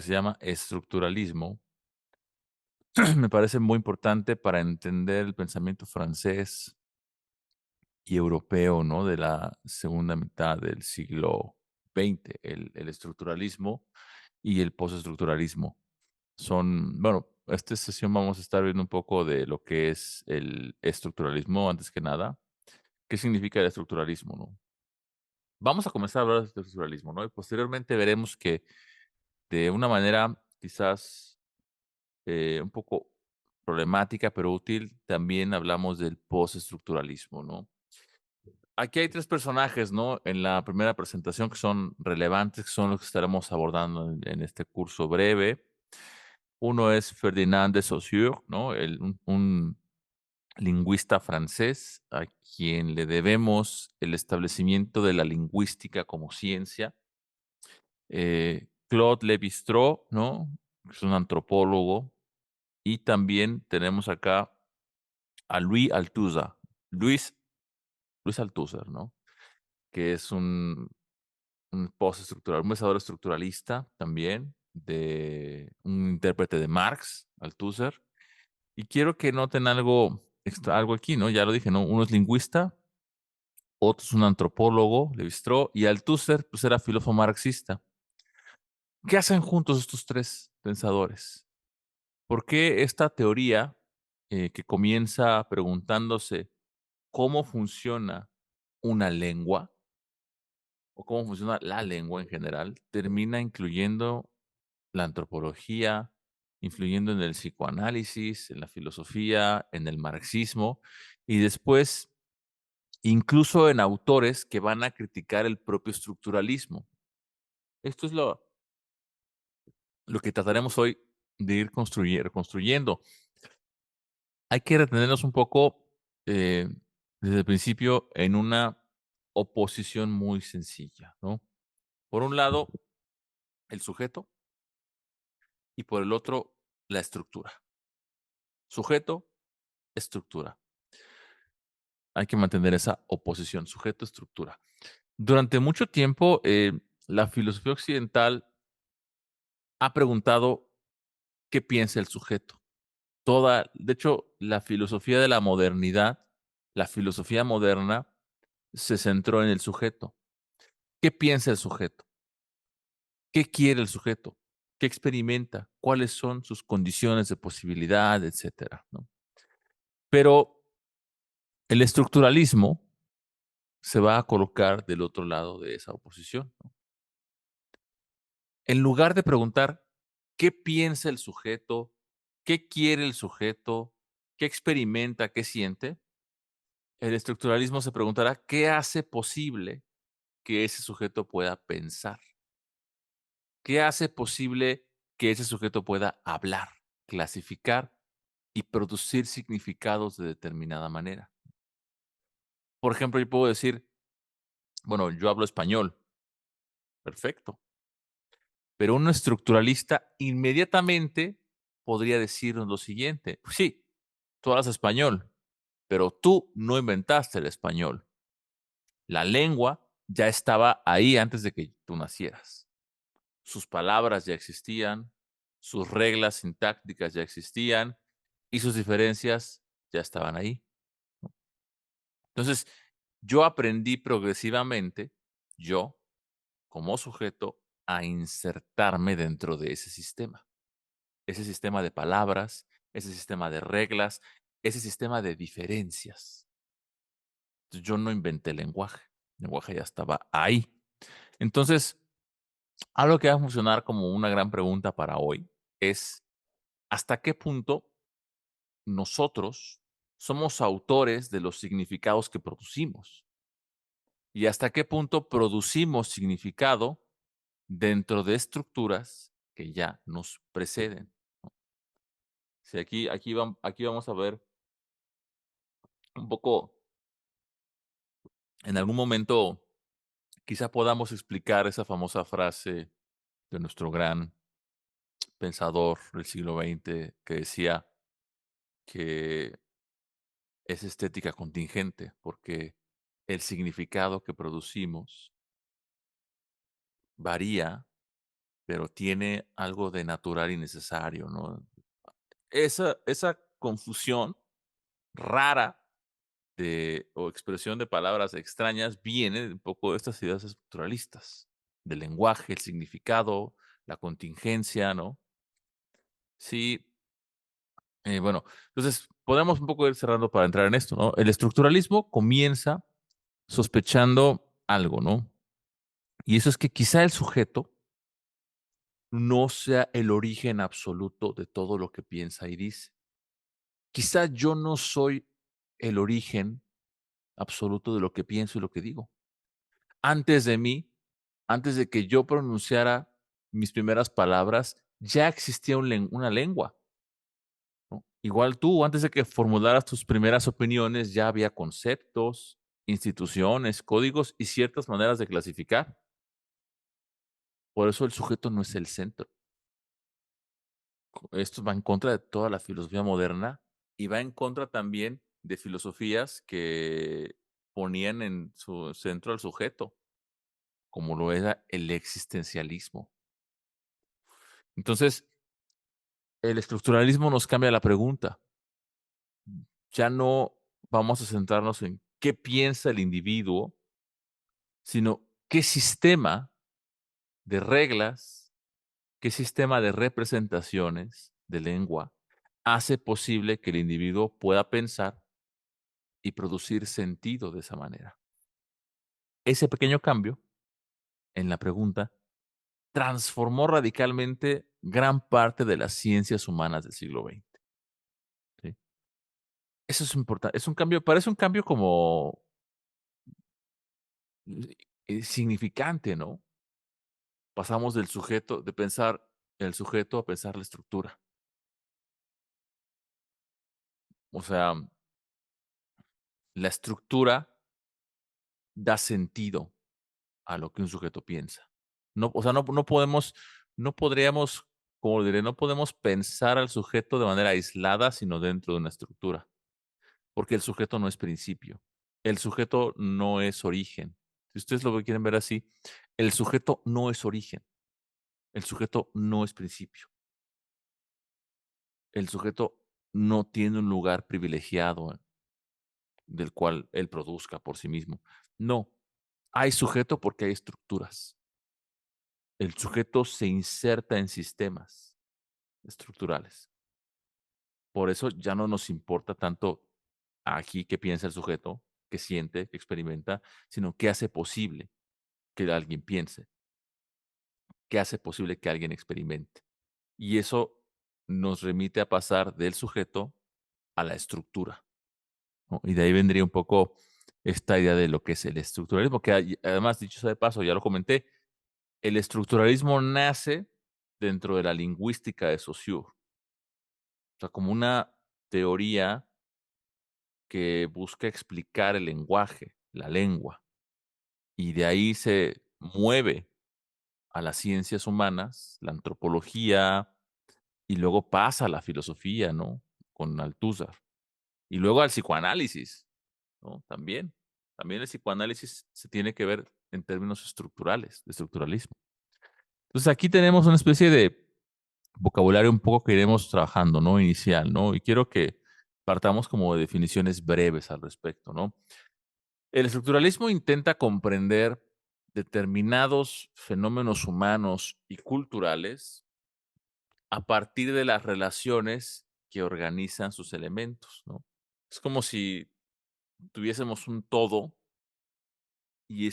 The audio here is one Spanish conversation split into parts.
que se llama estructuralismo, me parece muy importante para entender el pensamiento francés y europeo, ¿no? De la segunda mitad del siglo XX, el estructuralismo y el postestructuralismo. Bueno, esta sesión vamos a estar viendo un poco de lo que es el estructuralismo, antes que nada. ¿Qué significa el estructuralismo, no? Vamos a comenzar a hablar de estructuralismo, ¿no? Y posteriormente veremos que de una manera quizás un poco problemática, pero útil, también hablamos del postestructuralismo, ¿no? Aquí hay 3 personajes, ¿no? En la primera presentación que son relevantes, que son los que estaremos abordando en este curso breve. Uno es Ferdinand de Saussure, ¿no? Un lingüista francés a quien le debemos el establecimiento de la lingüística como ciencia. Claude Lévi-Strauss, ¿no? Es un antropólogo. Y también tenemos acá a Louis Althusser. Luis Luis Althusser, ¿no? Que es un postestructural, un pensador estructuralista también, de un intérprete de Marx, Althusser. Y quiero que noten algo aquí, ¿no? Ya lo dije, ¿no? Uno es lingüista, otro es un antropólogo, Lévi-Strauss, y Althusser, pues, era filósofo marxista. ¿Qué hacen juntos estos 3 pensadores? ¿Por qué esta teoría, que comienza preguntándose cómo funciona una lengua, o cómo funciona la lengua en general, termina incluyendo la antropología, influyendo en el psicoanálisis, en la filosofía, en el marxismo, y después incluso en autores que van a criticar el propio estructuralismo? Esto es lo que trataremos hoy de ir reconstruyendo. Hay que retenernos un poco, eh, desde el principio en una oposición muy sencilla, ¿no? Por un lado, el sujeto y por el otro, la estructura. Sujeto, estructura. Hay que mantener esa oposición, sujeto-estructura. Durante mucho tiempo, la filosofía occidental ha preguntado qué piensa el sujeto. De hecho, la filosofía de la modernidad, la filosofía moderna, se centró en el sujeto. ¿Qué piensa el sujeto? ¿Qué quiere el sujeto? ¿Qué experimenta? ¿Cuáles son sus condiciones de posibilidad, etcétera, ¿no? Pero el estructuralismo se va a colocar del otro lado de esa oposición, ¿no? En lugar de preguntar qué piensa el sujeto, qué quiere el sujeto, qué experimenta, qué siente, el estructuralismo se preguntará qué hace posible que ese sujeto pueda pensar, qué hace posible que ese sujeto pueda hablar, clasificar y producir significados de determinada manera. Por ejemplo, yo puedo decir, bueno, yo hablo español, perfecto, pero un estructuralista inmediatamente podría decirnos lo siguiente: "Pues sí, tú hablas español, pero tú no inventaste el español. La lengua ya estaba ahí antes de que tú nacieras. Sus palabras ya existían, sus reglas sintácticas ya existían y sus diferencias ya estaban ahí". Entonces, yo aprendí progresivamente, yo, como sujeto, a insertarme dentro de ese sistema de palabras, ese sistema de reglas, ese sistema de diferencias. Entonces, yo no inventé el lenguaje ya estaba ahí. Entonces, algo que va a funcionar como una gran pregunta para hoy es, ¿hasta qué punto nosotros somos autores de los significados que producimos? ¿Y hasta qué punto producimos significado dentro de estructuras que ya nos preceden? Sí, aquí vamos a ver un poco, en algún momento, quizá podamos explicar esa famosa frase de nuestro gran pensador del siglo XX que decía que es estética contingente, porque el significado que producimos varía, pero tiene algo de natural y necesario, ¿no? Esa confusión rara o expresión de palabras extrañas viene de un poco de estas ideas estructuralistas, del lenguaje, el significado, la contingencia, ¿no? Sí, bueno, entonces podemos un poco ir cerrando para entrar en esto, ¿no? El estructuralismo comienza sospechando algo, ¿no? Y eso es que quizá el sujeto no sea el origen absoluto de todo lo que piensa y dice. Quizá yo no soy el origen absoluto de lo que pienso y lo que digo. Antes de mí, antes de que yo pronunciara mis primeras palabras, ya existía una lengua, ¿no? Igual tú, antes de que formularas tus primeras opiniones, ya había conceptos, instituciones, códigos y ciertas maneras de clasificar. Por eso el sujeto no es el centro. Esto va en contra de toda la filosofía moderna y va en contra también de filosofías que ponían en su centro al sujeto, como lo era el existencialismo. Entonces, el estructuralismo nos cambia la pregunta. Ya no vamos a centrarnos en qué piensa el individuo, sino qué sistema de reglas, qué sistema de representaciones de lengua hace posible que el individuo pueda pensar y producir sentido de esa manera. Ese pequeño cambio en la pregunta transformó radicalmente gran parte de las ciencias humanas del siglo XX, ¿sí? Eso es importante, es un cambio, parece un cambio como significante, ¿no? Pasamos del sujeto, de pensar el sujeto a pensar la estructura. O sea, la estructura da sentido a lo que un sujeto piensa. No, o sea, no podríamos, como diré, no podemos pensar al sujeto de manera aislada, sino dentro de una estructura, porque el sujeto no es principio, el sujeto no es origen. Si ustedes lo quieren ver así, el sujeto no es origen, el sujeto no es principio, el sujeto no tiene un lugar privilegiado del cual él produzca por sí mismo. No, hay sujeto porque hay estructuras. El sujeto se inserta en sistemas estructurales. Por eso ya no nos importa tanto aquí qué piensa el sujeto, qué siente, qué experimenta, sino qué hace posible que alguien piense, qué hace posible que alguien experimente. Y eso nos remite a pasar del sujeto a la estructura, ¿no? Y de ahí vendría un poco esta idea de lo que es el estructuralismo, que además, dicho sea de paso, ya lo comenté, el estructuralismo nace dentro de la lingüística de Saussure, o sea, como una teoría que busca explicar el lenguaje, la lengua, y de ahí se mueve a las ciencias humanas, la antropología, y luego pasa a la filosofía, ¿no? Con Althusser, y luego al psicoanálisis, ¿no? También el psicoanálisis se tiene que ver en términos estructurales, de estructuralismo. Entonces aquí tenemos una especie de vocabulario un poco que iremos trabajando, ¿no? Inicial, ¿no? Y quiero que partamos como de definiciones breves al respecto, ¿no? El estructuralismo intenta comprender determinados fenómenos humanos y culturales a partir de las relaciones que organizan sus elementos, ¿no? Es como si tuviésemos un todo y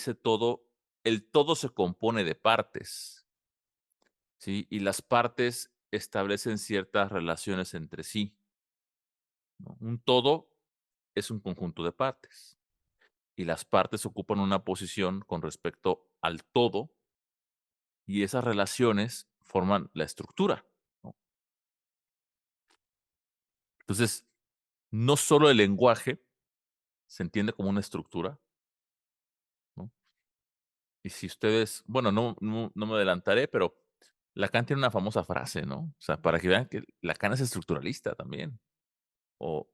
el todo se compone de partes, ¿sí? Y las partes establecen ciertas relaciones entre sí, ¿no? Un todo es un conjunto de partes y las partes ocupan una posición con respecto al todo y esas relaciones forman la estructura, ¿no? Entonces, no solo el lenguaje se entiende como una estructura, ¿no? Y si ustedes, bueno, no me adelantaré, pero Lacan tiene una famosa frase, ¿no? O sea, para que vean que Lacan es estructuralista también. O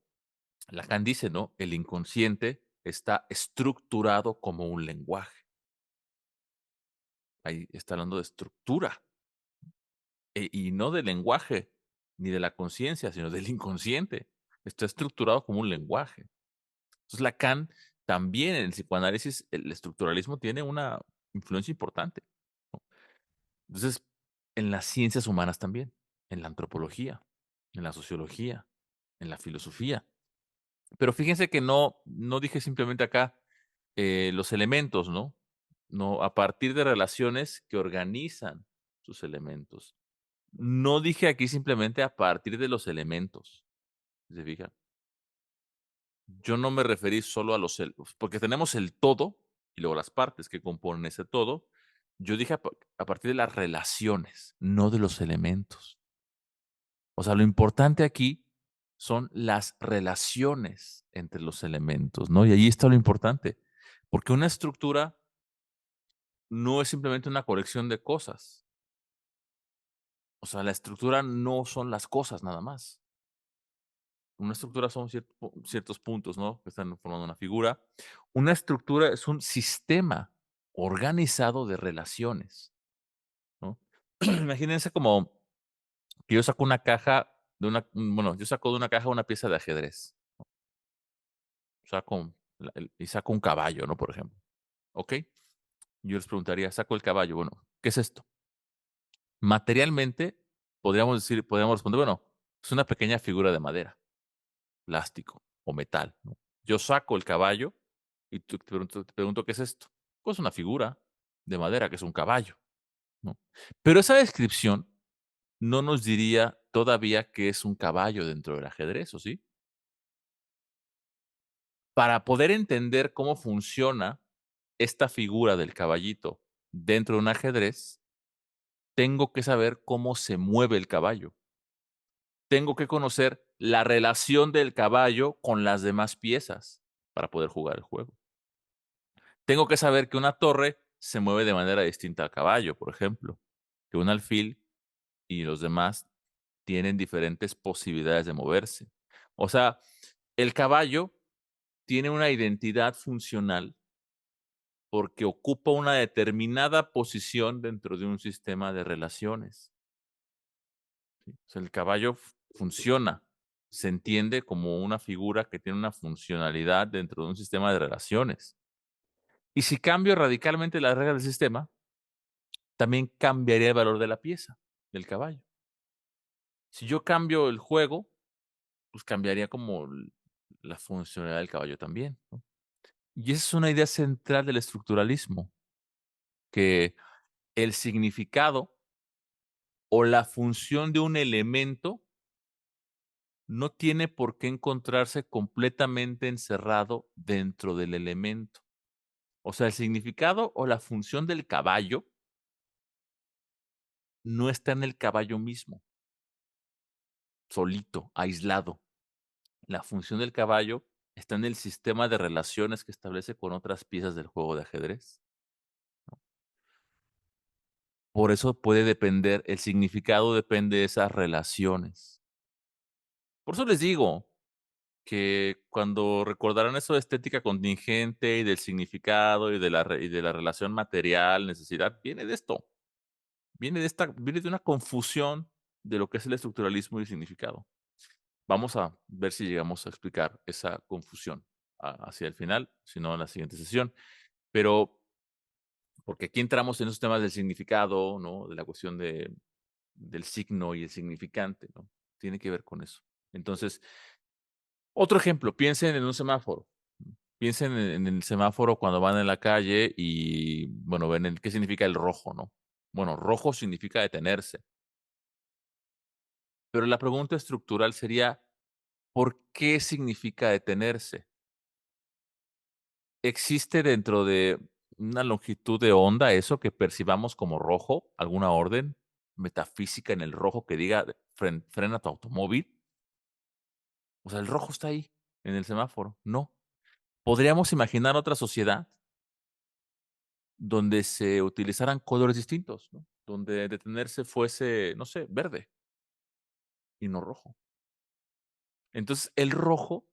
Lacan dice, ¿no? El inconsciente está estructurado como un lenguaje. Ahí está hablando de estructura. y no del lenguaje, ni de la conciencia, sino del inconsciente. Está estructurado como un lenguaje. Entonces, Lacan también en el psicoanálisis, el estructuralismo tiene una influencia importante, ¿no? Entonces, en las ciencias humanas también, en la antropología, en la sociología, en la filosofía. Pero fíjense que no dije simplemente acá, los elementos, ¿no? No, a partir de relaciones que organizan sus elementos. No dije aquí simplemente a partir de los elementos, ¿se fijan? Yo no me referí solo a los porque tenemos el todo y luego las partes que componen ese todo. Yo dije a partir de las relaciones, no de los elementos. O sea, lo importante aquí son las relaciones entre los elementos, ¿no? Y ahí está lo importante, porque una estructura no es simplemente una colección de cosas. O sea, la estructura no son las cosas nada más. Una estructura son ciertos puntos, ¿no? Que están formando una figura. Una estructura es un sistema organizado de relaciones, ¿no? Imagínense como que yo saco una caja de bueno, yo saco de una caja una pieza de ajedrez. Saco y saco un caballo, ¿no? Por ejemplo. ¿Ok? Yo les preguntaría, saco el caballo, bueno, ¿qué es esto? Materialmente, podríamos responder, bueno, es una pequeña figura de madera, plástico o metal, ¿no? Yo saco el caballo y te pregunto, ¿qué es esto? Pues una figura de madera, que es un caballo, ¿no? Pero esa descripción no nos diría todavía qué es un caballo dentro del ajedrez, ¿o sí? Para poder entender cómo funciona esta figura del caballito dentro de un ajedrez, tengo que saber cómo se mueve el caballo. Tengo que conocer la relación del caballo con las demás piezas para poder jugar el juego. Tengo que saber que una torre se mueve de manera distinta al caballo, por ejemplo, que un alfil y los demás tienen diferentes posibilidades de moverse. O sea, el caballo tiene una identidad funcional porque ocupa una determinada posición dentro de un sistema de relaciones. ¿Sí? O sea, el caballo funciona, se entiende como una figura que tiene una funcionalidad dentro de un sistema de relaciones. Y si cambio radicalmente las reglas del sistema, también cambiaría el valor de la pieza, del caballo. Si yo cambio el juego, pues cambiaría como la funcionalidad del caballo también, ¿no? Y esa es una idea central del estructuralismo, que el significado o la función de un elemento no tiene por qué encontrarse completamente encerrado dentro del elemento. O sea, el significado o la función del caballo no está en el caballo mismo, solito, aislado. La función del caballo está en el sistema de relaciones que establece con otras piezas del juego de ajedrez. Por eso puede depender, el significado depende de esas relaciones. Por eso les digo que cuando recordarán eso de estética contingente y del significado y de la relación material, necesidad, viene de esto, viene de una confusión de lo que es el estructuralismo y el significado. Vamos a ver si llegamos a explicar esa confusión hacia el final, si no en la siguiente sesión. Pero, porque aquí entramos en esos temas del significado, ¿no? De la cuestión del signo y el significante, ¿no? Tiene que ver con eso. Entonces, otro ejemplo, piensen en un semáforo. Piensen en el semáforo cuando van en la calle y, bueno, ven qué significa el rojo, ¿no? Bueno, rojo significa detenerse. Pero la pregunta estructural sería, ¿por qué significa detenerse? ¿Existe dentro de una longitud de onda eso que percibamos como rojo? ¿Alguna orden metafísica en el rojo que diga frena tu automóvil? O sea, el rojo está ahí, en el semáforo. No. ¿Podríamos imaginar otra sociedad donde se utilizaran colores distintos, ¿no? Donde detenerse fuese, no sé, verde y no rojo? Entonces, el rojo,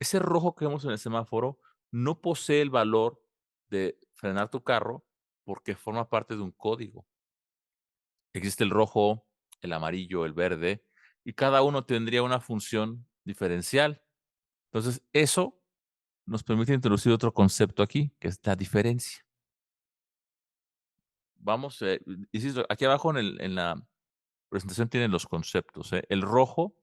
ese rojo que vemos en el semáforo, no posee el valor de frenar tu carro porque forma parte de un código. Existe el rojo el amarillo, el verde, y cada uno tendría una función diferencial. Entonces, eso nos permite introducir otro concepto aquí, que es la diferencia. Vamos, insisto, aquí abajo en la presentación tienen los conceptos, ¿eh? El rojo,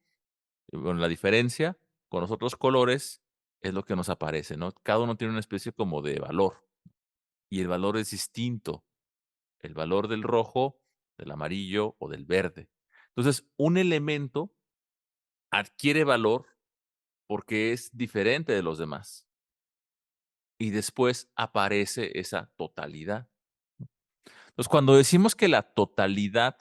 bueno, la diferencia con los otros colores es lo que nos aparece, ¿no? Cada uno tiene una especie como de valor, y el valor es distinto. El valor del rojo, del amarillo o del verde. Entonces, un elemento adquiere valor porque es diferente de los demás y después aparece esa totalidad. Entonces, cuando decimos que la totalidad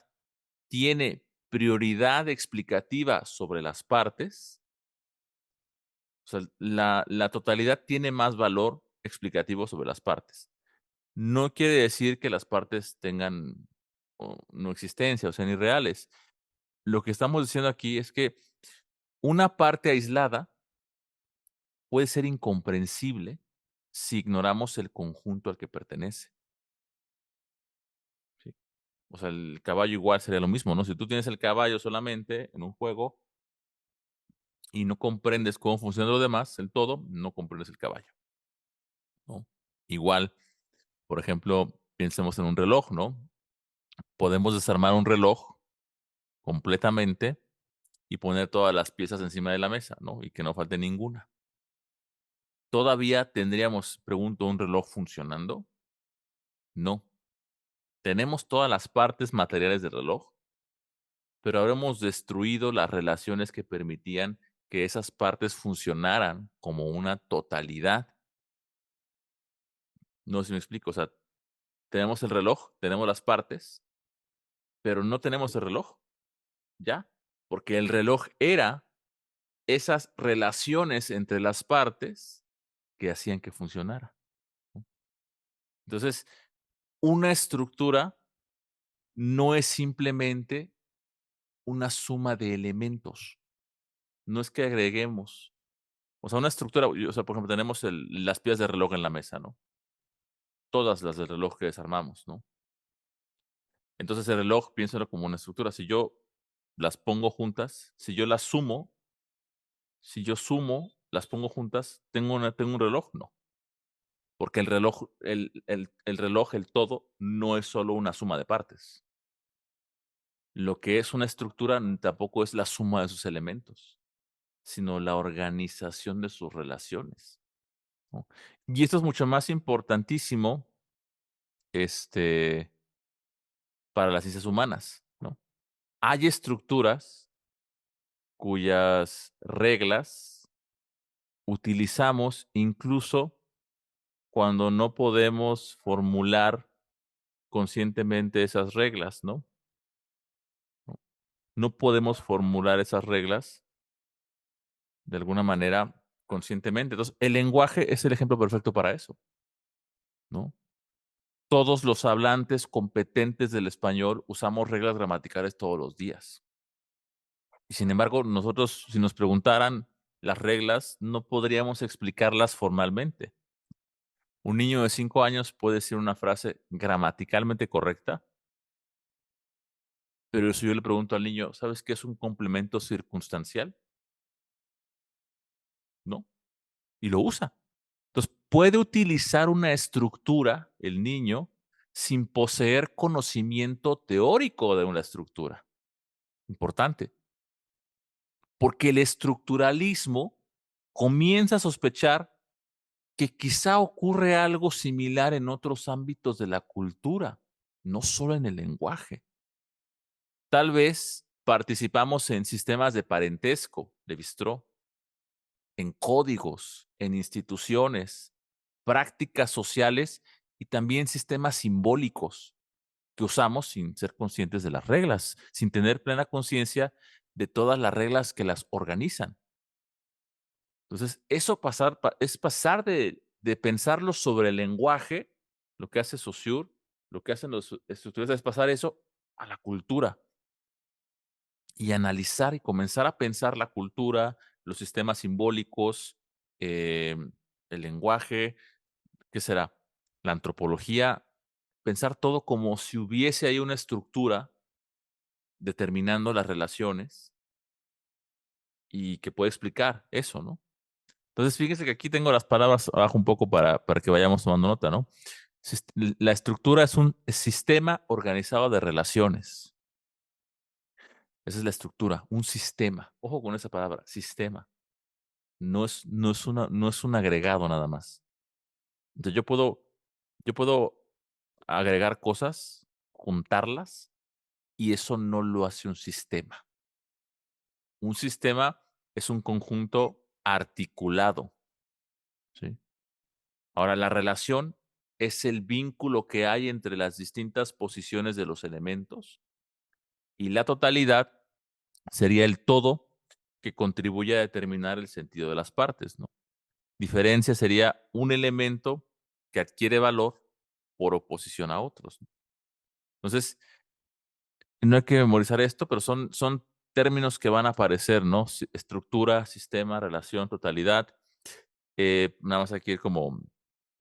tiene prioridad explicativa sobre las partes, o sea, la totalidad tiene más valor explicativo sobre las partes. No quiere decir que las partes tengan no existencia o sean irreales. Lo que estamos diciendo aquí es que una parte aislada puede ser incomprensible si ignoramos el conjunto al que pertenece, ¿sí? O sea, el caballo igual sería lo mismo, ¿no? Si tú tienes el caballo solamente en un juego y no comprendes cómo funciona lo demás, el todo, no comprendes el caballo, ¿no? Igual, por ejemplo, pensemos en un reloj, ¿no? Podemos desarmar un reloj completamente y poner todas las piezas encima de la mesa, ¿no? Y que no falte ninguna. ¿Todavía tendríamos, pregunto, un reloj funcionando? No. Tenemos todas las partes materiales del reloj, pero habremos destruido las relaciones que permitían que esas partes funcionaran como una totalidad. No sé si me explico. O sea, tenemos el reloj, tenemos las partes, pero no tenemos el reloj, ya, porque el reloj era esas relaciones entre las partes que hacían que funcionara, ¿no? Entonces, una estructura no es simplemente una suma de elementos. No es que agreguemos, o sea, una estructura, o sea, por ejemplo, tenemos las piezas de reloj en la mesa, ¿no? Todas las del reloj que desarmamos, ¿no? Entonces, el reloj, piénsalo como una estructura. Si yo las pongo juntas, si yo sumo, las pongo juntas, ¿tengo un reloj? No, porque el reloj, el reloj, el todo, no es solo una suma de partes. Lo que es una estructura tampoco es la suma de sus elementos, sino la organización de sus relaciones, ¿no? Y esto es mucho más importantísimo, este, para las ciencias humanas, ¿no? Hay estructuras cuyas reglas utilizamos incluso cuando no podemos formular conscientemente esas reglas, ¿no? No podemos formular esas reglas de alguna manera conscientemente. Entonces, el lenguaje es el ejemplo perfecto para eso, ¿no? Todos los hablantes competentes del español usamos reglas gramaticales todos los días. Y sin embargo, nosotros, si nos preguntaran las reglas, no podríamos explicarlas formalmente. Un niño de 5 años puede decir una frase gramaticalmente correcta, pero si yo le pregunto al niño, ¿sabes qué es un complemento circunstancial? No, y lo usa. Entonces, puede utilizar una estructura el niño sin poseer conocimiento teórico de una estructura. Importante. Porque el estructuralismo comienza a sospechar que quizá ocurre algo similar en otros ámbitos de la cultura, no solo en el lenguaje. Tal vez participamos en sistemas de parentesco, de Bistro, en códigos, en instituciones, prácticas sociales y también sistemas simbólicos que usamos sin ser conscientes de las reglas, sin tener plena conciencia de todas las reglas que las organizan. Entonces, eso es pasar de pensarlo sobre el lenguaje, lo que hace Saussure, lo que hacen los estructuristas, es pasar eso a la cultura y analizar y comenzar a pensar la cultura, los sistemas simbólicos, el lenguaje, ¿qué será? La antropología, pensar todo como si hubiese ahí una estructura determinando las relaciones y que puede explicar eso, ¿no? Entonces, fíjese que aquí tengo las palabras abajo un poco para que vayamos tomando nota, ¿no? La estructura es un sistema organizado de relaciones. Esa es la estructura, un sistema. Ojo con esa palabra, sistema. No es un agregado nada más. Entonces, yo puedo agregar cosas, juntarlas, y eso no lo hace un sistema. Un sistema es un conjunto articulado, ¿sí? Ahora, la relación es el vínculo que hay entre las distintas posiciones de los elementos, y la totalidad sería el todo que contribuye a determinar el sentido de las partes, ¿no? Diferencia sería un elemento que adquiere valor por oposición a otros, ¿no? Entonces, no hay que memorizar esto, pero son términos que van a aparecer, ¿no? Estructura, sistema, relación, totalidad. Nada más hay que ir como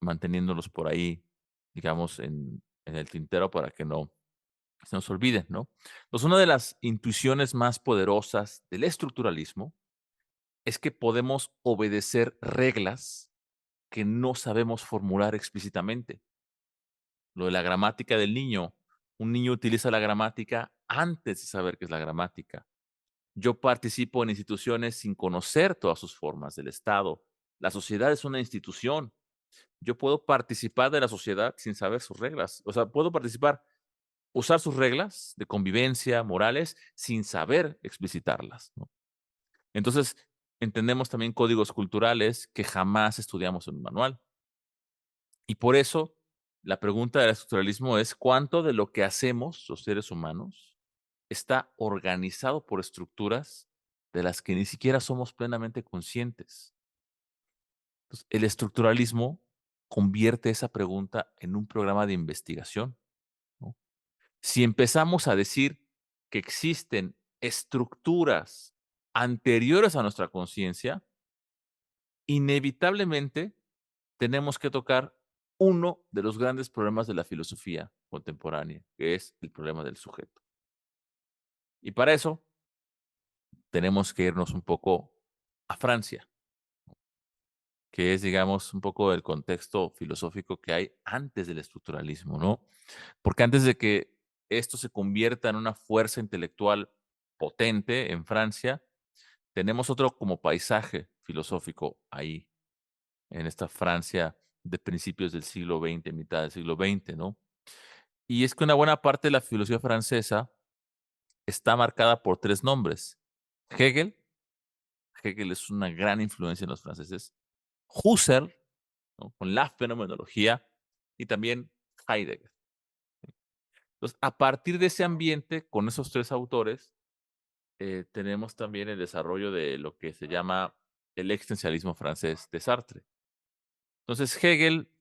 manteniéndolos por ahí, digamos, en el tintero para que no se nos olviden, ¿no? Pues una de las intuiciones más poderosas del estructuralismo es que podemos obedecer reglas que no sabemos formular explícitamente. Lo de la gramática del niño. Un niño utiliza la gramática antes de saber qué es la gramática. Yo participo en instituciones sin conocer todas sus formas del Estado. La sociedad es una institución. Yo puedo participar de la sociedad sin saber sus reglas. O sea, puedo participar, usar sus reglas de convivencia, morales, sin saber explicitarlas, ¿no? Entonces, entendemos también códigos culturales que jamás estudiamos en un manual. Y por eso, la pregunta del estructuralismo es, ¿cuánto de lo que hacemos los seres humanos está organizado por estructuras de las que ni siquiera somos plenamente conscientes? Entonces, el estructuralismo convierte esa pregunta en un programa de investigación, ¿no? Si empezamos a decir que existen estructuras anteriores a nuestra conciencia, inevitablemente tenemos que tocar uno de los grandes problemas de la filosofía contemporánea, que es el problema del sujeto. Y para eso tenemos que irnos un poco a Francia, que es, digamos, un poco el contexto filosófico que hay antes del estructuralismo, ¿no? Porque antes de que esto se convierta en una fuerza intelectual potente en Francia, tenemos otro como paisaje filosófico ahí, en esta Francia de principios del siglo XX, mitad del siglo XX, ¿no? Y es que una buena parte de la filosofía francesa está marcada por 3 nombres. Hegel, Hegel es una gran influencia en los franceses. Husserl, ¿no? Con la fenomenología, y también Heidegger. Entonces, a partir de ese ambiente, con esos 3 autores, tenemos también el desarrollo de lo que se llama el existencialismo francés de Sartre. Entonces, Hegel,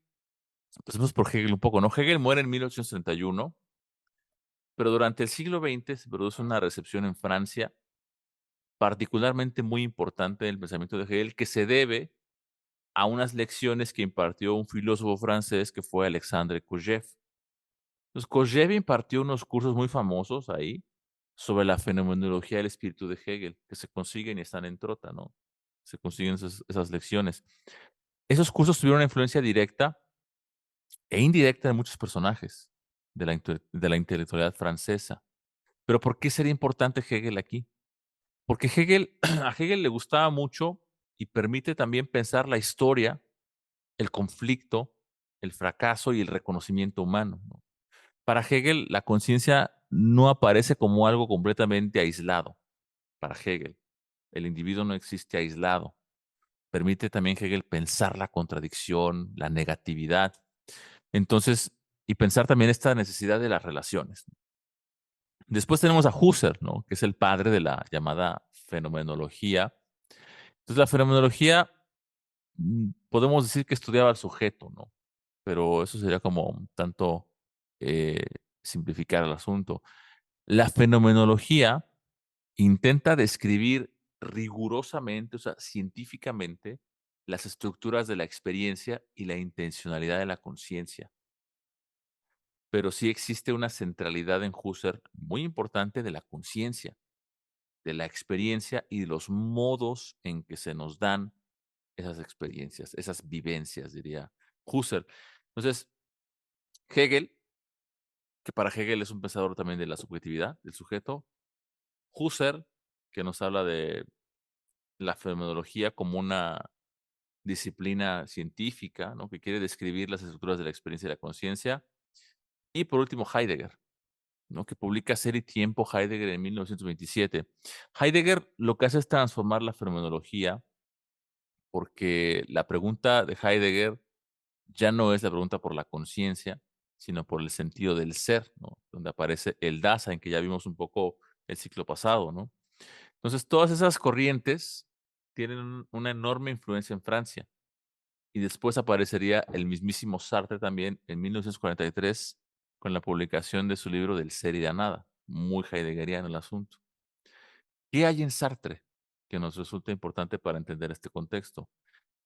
empecemos por Hegel un poco, ¿no? Hegel muere en 1831, pero durante el siglo XX se produce una recepción en Francia particularmente muy importante del pensamiento de Hegel, que se debe a unas lecciones que impartió un filósofo francés que fue Alexandre Kojève. Entonces, Kojève impartió unos cursos muy famosos ahí sobre la fenomenología del espíritu de Hegel, que se consiguen y están en Trota, ¿no? Se consiguen esas lecciones. Esos cursos tuvieron una influencia directa e indirecta de muchos personajes de la intelectualidad francesa. Pero ¿por qué sería importante Hegel aquí? Porque Hegel, a Hegel le gustaba mucho y permite también pensar la historia, el conflicto, el fracaso y el reconocimiento humano, ¿no? Para Hegel, la conciencia no aparece como algo completamente aislado. Para Hegel, el individuo no existe aislado. Permite también Hegel pensar la contradicción, la negatividad. Entonces, y pensar también esta necesidad de las relaciones. Después tenemos a Husserl, ¿no? Que es el padre de la llamada fenomenología. Entonces, la fenomenología, podemos decir que estudiaba al sujeto, ¿no? Pero eso sería como un tanto eh, simplificar el asunto. La fenomenología intenta describir rigurosamente, o sea, científicamente, las estructuras de la experiencia y la intencionalidad de la conciencia. pero sí existe una centralidad en Husserl muy importante de la conciencia, de la experiencia y de los modos en que se nos dan esas experiencias, esas vivencias, diría Husserl. Entonces, Hegel, que para Hegel es un pensador también de la subjetividad del sujeto, Husserl, que nos habla de la fenomenología como una disciplina científica, ¿no? Que quiere describir las estructuras de la experiencia y la conciencia. Y por último, Heidegger, ¿no? Que publica Ser y Tiempo, Heidegger, en 1927. Heidegger lo que hace es transformar la fenomenología, porque la pregunta de Heidegger ya no es la pregunta por la conciencia, sino por el sentido del ser, ¿no? Donde aparece el Dasein, que ya vimos un poco el ciclo pasado, ¿no? Entonces, todas esas corrientes tienen una enorme influencia en Francia. Y después aparecería el mismísimo Sartre también en 1943 con la publicación de su libro Del ser y de la nada, muy heideggeriano el asunto. ¿Qué hay en Sartre que nos resulta importante para entender este contexto?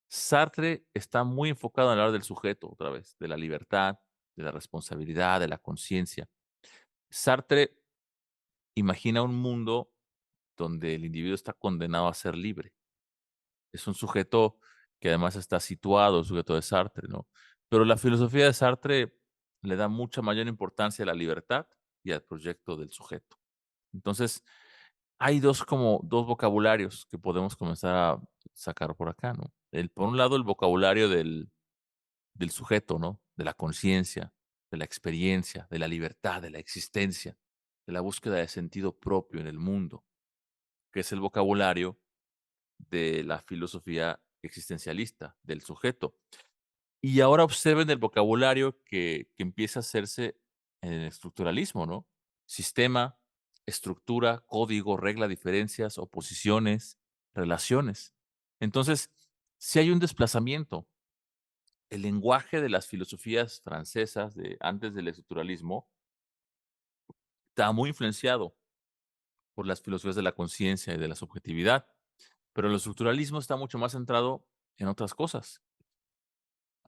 Sartre está muy enfocado en hablar del sujeto, otra vez, de la libertad, de la responsabilidad, de la conciencia. Sartre imagina un mundo donde el individuo está condenado a ser libre. Es un sujeto que además está situado, el sujeto de Sartre, ¿no? Pero la filosofía de Sartre le da mucha mayor importancia a la libertad y al proyecto del sujeto. Entonces, hay 2 como 2 vocabularios que podemos comenzar a sacar por acá, ¿no? Por un lado, el vocabulario del sujeto, ¿no? De la conciencia, de la experiencia, de la libertad, de la existencia, de la búsqueda de sentido propio en el mundo, que es el vocabulario de la filosofía existencialista, del sujeto. Y ahora observen el vocabulario que empieza a hacerse en el estructuralismo, ¿no? Sistema, estructura, código, regla, diferencias, oposiciones, relaciones. Entonces, si hay un desplazamiento. El lenguaje de las filosofías francesas de antes del estructuralismo está muy influenciado por las filosofías de la conciencia y de la subjetividad, pero el estructuralismo está mucho más centrado en otras cosas.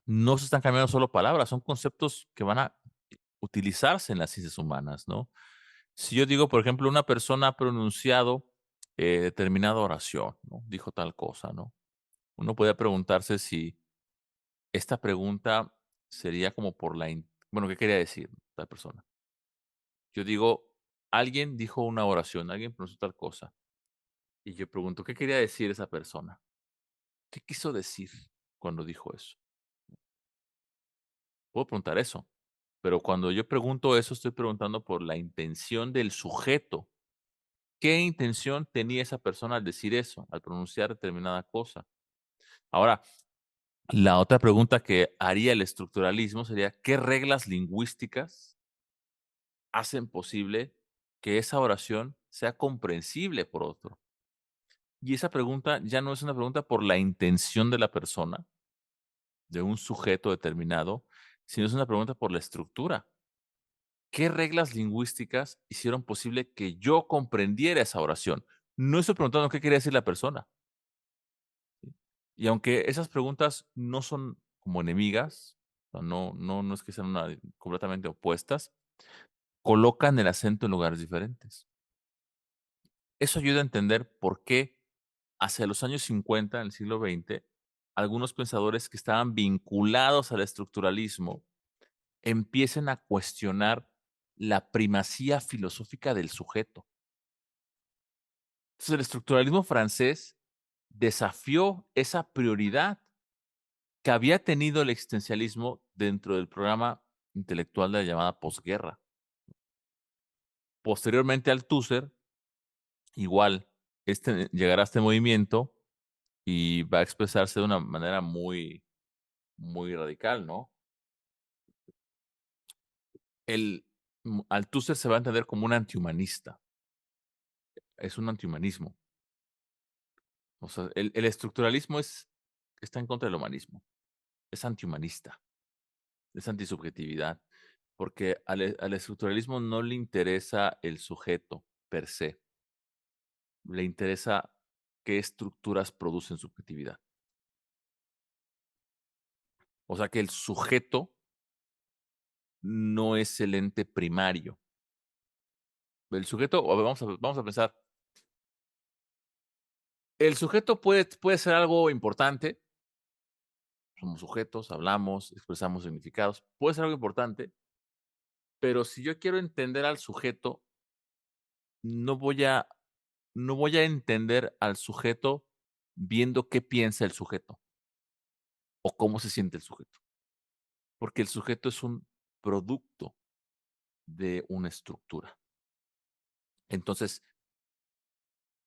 No se están cambiando solo palabras, son conceptos que van a utilizarse en las ciencias humanas, ¿no? Si yo digo, por ejemplo, una persona ha pronunciado determinada oración, ¿no? Dijo tal cosa, ¿no? Uno puede preguntarse si esta pregunta sería como por bueno, ¿qué quería decir tal persona? Yo digo, alguien dijo una oración, alguien pronunció tal cosa, y yo pregunto, ¿qué quería decir esa persona? ¿Qué quiso decir cuando dijo eso? Puedo preguntar eso, pero cuando yo pregunto eso, estoy preguntando por la intención del sujeto. ¿Qué intención tenía esa persona al decir eso, al pronunciar determinada cosa? Ahora, la otra pregunta que haría el estructuralismo sería, ¿qué reglas lingüísticas hacen posible que esa oración sea comprensible por otro? Y esa pregunta ya no es una pregunta por la intención de la persona, de un sujeto determinado, sino es una pregunta por la estructura. ¿Qué reglas lingüísticas hicieron posible que yo comprendiera esa oración? No estoy preguntando qué quería decir la persona. Y aunque esas preguntas no son como enemigas, o sea, no es que sean completamente opuestas, colocan el acento en lugares diferentes. Eso ayuda a entender por qué hacia los años 50 en el siglo XX, algunos pensadores que estaban vinculados al estructuralismo empiecen a cuestionar la primacía filosófica del sujeto. Entonces, el estructuralismo francés desafió esa prioridad que había tenido el existencialismo dentro del programa intelectual de la llamada posguerra. Posteriormente, Althusser, igual, llegará a este movimiento y va a expresarse de una manera muy radical, ¿no? Althusser se va a entender como un antihumanista, es un antihumanismo. O sea, el estructuralismo está en contra del humanismo, es antihumanista, es antisubjetividad, porque al estructuralismo no le interesa el sujeto per se, le interesa qué estructuras producen subjetividad. O sea, que el sujeto no es el ente primario. El sujeto, a ver, vamos a pensar, el sujeto puede ser algo importante, somos sujetos, hablamos, expresamos significados, puede ser algo importante, pero si yo quiero entender al sujeto, no voy a no voy a entender al sujeto viendo qué piensa el sujeto o cómo se siente el sujeto, porque el sujeto es un producto de una estructura. Entonces,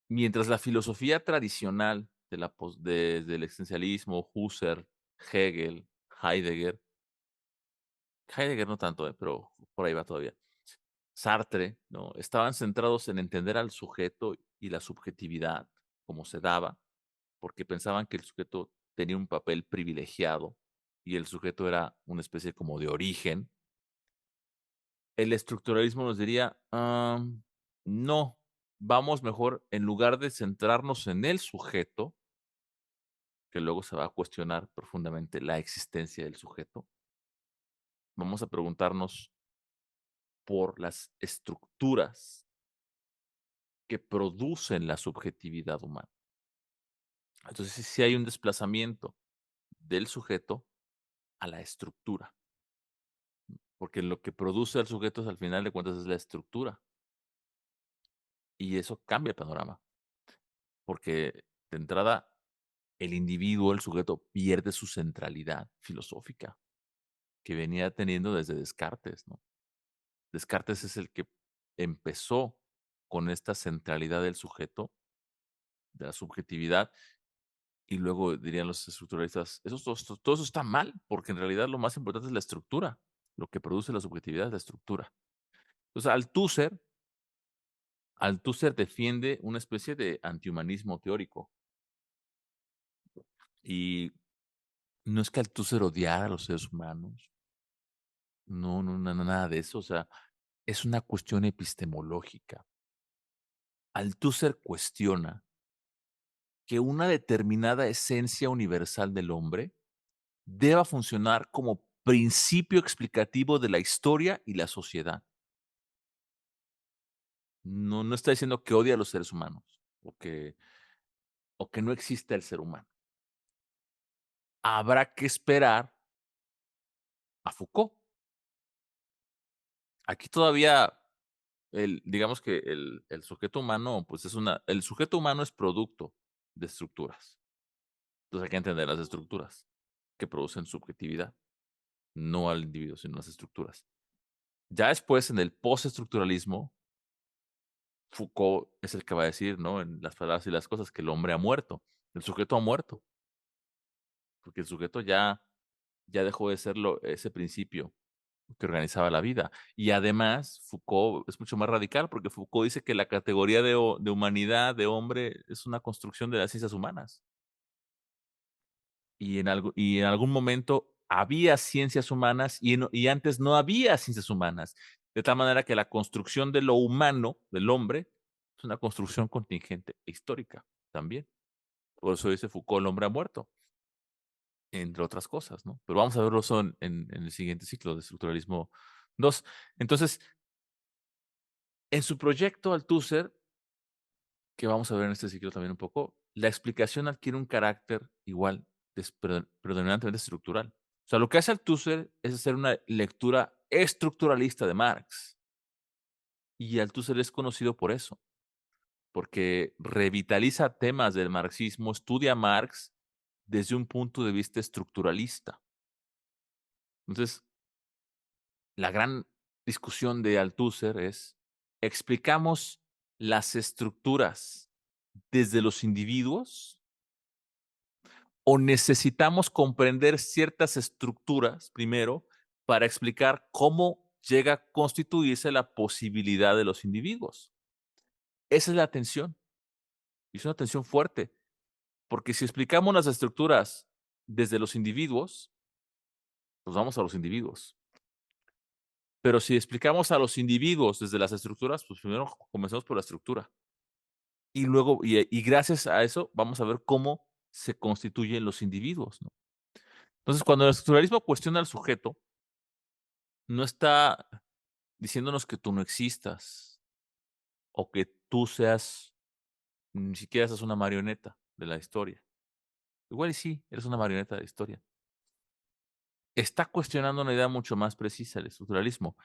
mientras la filosofía tradicional de la desde el existencialismo, Husserl, Hegel, Heidegger, Heidegger no tanto, pero por ahí va todavía. Sartre, ¿no? Estaban centrados en entender al sujeto y la subjetividad, como se daba, porque pensaban que el sujeto tenía un papel privilegiado y el sujeto era una especie como de origen. El estructuralismo nos diría, no, vamos mejor, en lugar de centrarnos en el sujeto, que luego se va a cuestionar profundamente la existencia del sujeto, vamos a preguntarnos por las estructuras que producen la subjetividad humana. Entonces, sí hay un desplazamiento del sujeto a la estructura, porque lo que produce al sujeto, al final de cuentas, es la estructura, y eso cambia el panorama, porque de entrada el individuo, el sujeto, pierde su centralidad filosófica que venía teniendo desde Descartes, ¿no? Descartes es el que empezó con esta centralidad del sujeto, de la subjetividad, y luego dirían los estructuralistas, todo eso está mal, porque en realidad lo más importante es la estructura, lo que produce la subjetividad es la estructura. Entonces, Althusser defiende una especie de antihumanismo teórico, y no es que Althusser odiara a los seres humanos, no, no, nada de eso, o sea, es una cuestión epistemológica. Althusser cuestiona que una determinada esencia universal del hombre deba funcionar como principio explicativo de la historia y la sociedad. No, no está diciendo que odia a los seres humanos o que no existe el ser humano. Habrá que esperar a Foucault. Aquí todavía digamos que el sujeto humano, pues el sujeto humano es producto de estructuras. Entonces hay que entender las estructuras que producen subjetividad, no al individuo, sino las estructuras. Ya después, en el postestructuralismo, Foucault es el que va a decir, ¿no? En Las palabras y las cosas, que el hombre ha muerto, el sujeto ha muerto, porque el sujeto ya dejó de ser ese principio que organizaba la vida. Y además, Foucault es mucho más radical, porque Foucault dice que la categoría de humanidad, de hombre, es una construcción de las ciencias humanas. Y en algún momento había ciencias humanas y antes no había ciencias humanas. De tal manera que la construcción de lo humano, del hombre, es una construcción contingente e histórica también. Por eso dice Foucault, el hombre ha muerto, entre otras cosas, ¿no? Pero vamos a verlo eso en el siguiente ciclo de estructuralismo 2. Entonces, en su proyecto Althusser, que vamos a ver en este ciclo también un poco, la explicación adquiere un carácter igual, predominantemente estructural. O sea, lo que hace Althusser es hacer una lectura estructuralista de Marx. Y Althusser es conocido por eso, porque revitaliza temas del marxismo, estudia a Marx desde un punto de vista estructuralista. Entonces, la gran discusión de Althusser es, ¿explicamos las estructuras desde los individuos o necesitamos comprender ciertas estructuras primero para explicar cómo llega a constituirse la posibilidad de los individuos? Esa es la tensión, y es una tensión fuerte, porque si explicamos las estructuras desde los individuos, pues vamos a los individuos. Pero si explicamos a los individuos desde las estructuras, pues primero comenzamos por la estructura. Y luego, y gracias a eso, vamos a ver cómo se constituyen los individuos, ¿no? Entonces, cuando el estructuralismo cuestiona al sujeto, no está diciéndonos que tú no existas o que tú seas, ni siquiera seas una marioneta de la historia. Igual y sí, eres una marioneta de la historia. Está cuestionando una idea mucho más precisa, el estructuralismo,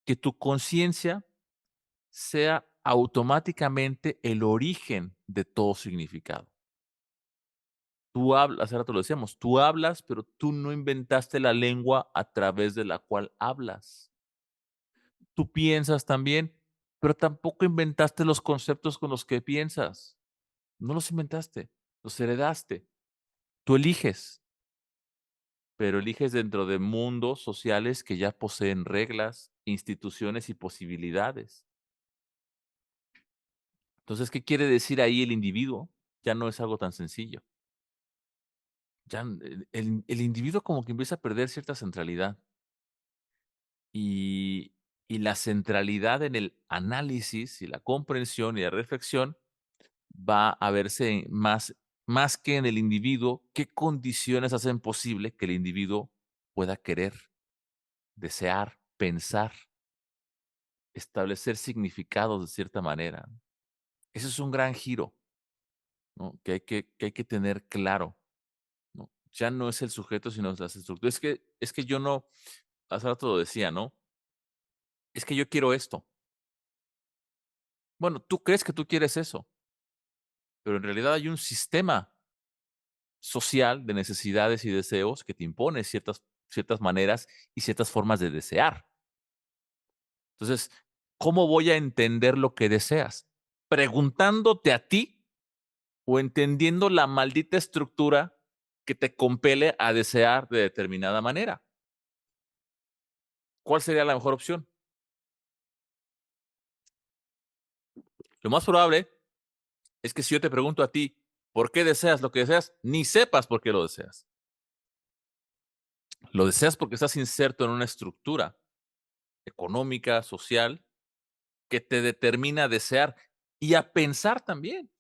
que tu conciencia sea automáticamente el origen de todo significado. Tú hablas, hace rato lo decíamos, tú hablas, pero tú no inventaste la lengua a través de la cual hablas. Tú piensas también, pero tampoco inventaste los conceptos con los que piensas. No los inventaste, los heredaste. Tú eliges, pero eliges dentro de mundos sociales que ya poseen reglas, instituciones y posibilidades. Entonces, ¿qué quiere decir ahí el individuo? Ya no es algo tan sencillo. Ya el individuo como que empieza a perder cierta centralidad. Y la centralidad en el análisis, y la comprensión, y la reflexión va a verse más que en el individuo, qué condiciones hacen posible que el individuo pueda querer, desear, pensar, establecer significados de cierta manera. Ese es un gran giro, ¿no? Que hay que tener claro, ¿no? Ya no es el sujeto, sino las estructuras. Es que yo no, hace rato lo decía, ¿no? Es que yo quiero esto. Bueno, tú crees que tú quieres eso, pero en realidad hay un sistema social de necesidades y deseos que te impone ciertas maneras y ciertas formas de desear. Entonces, ¿cómo voy a entender lo que deseas? ¿Preguntándote a ti o entendiendo la maldita estructura que te compele a desear de determinada manera? ¿Cuál sería la mejor opción? Lo más probable es que si yo te pregunto a ti, ¿por qué deseas lo que deseas? Ni sepas por qué lo deseas. Lo deseas porque estás inserto en una estructura económica, social, que te determina a desear y a pensar también.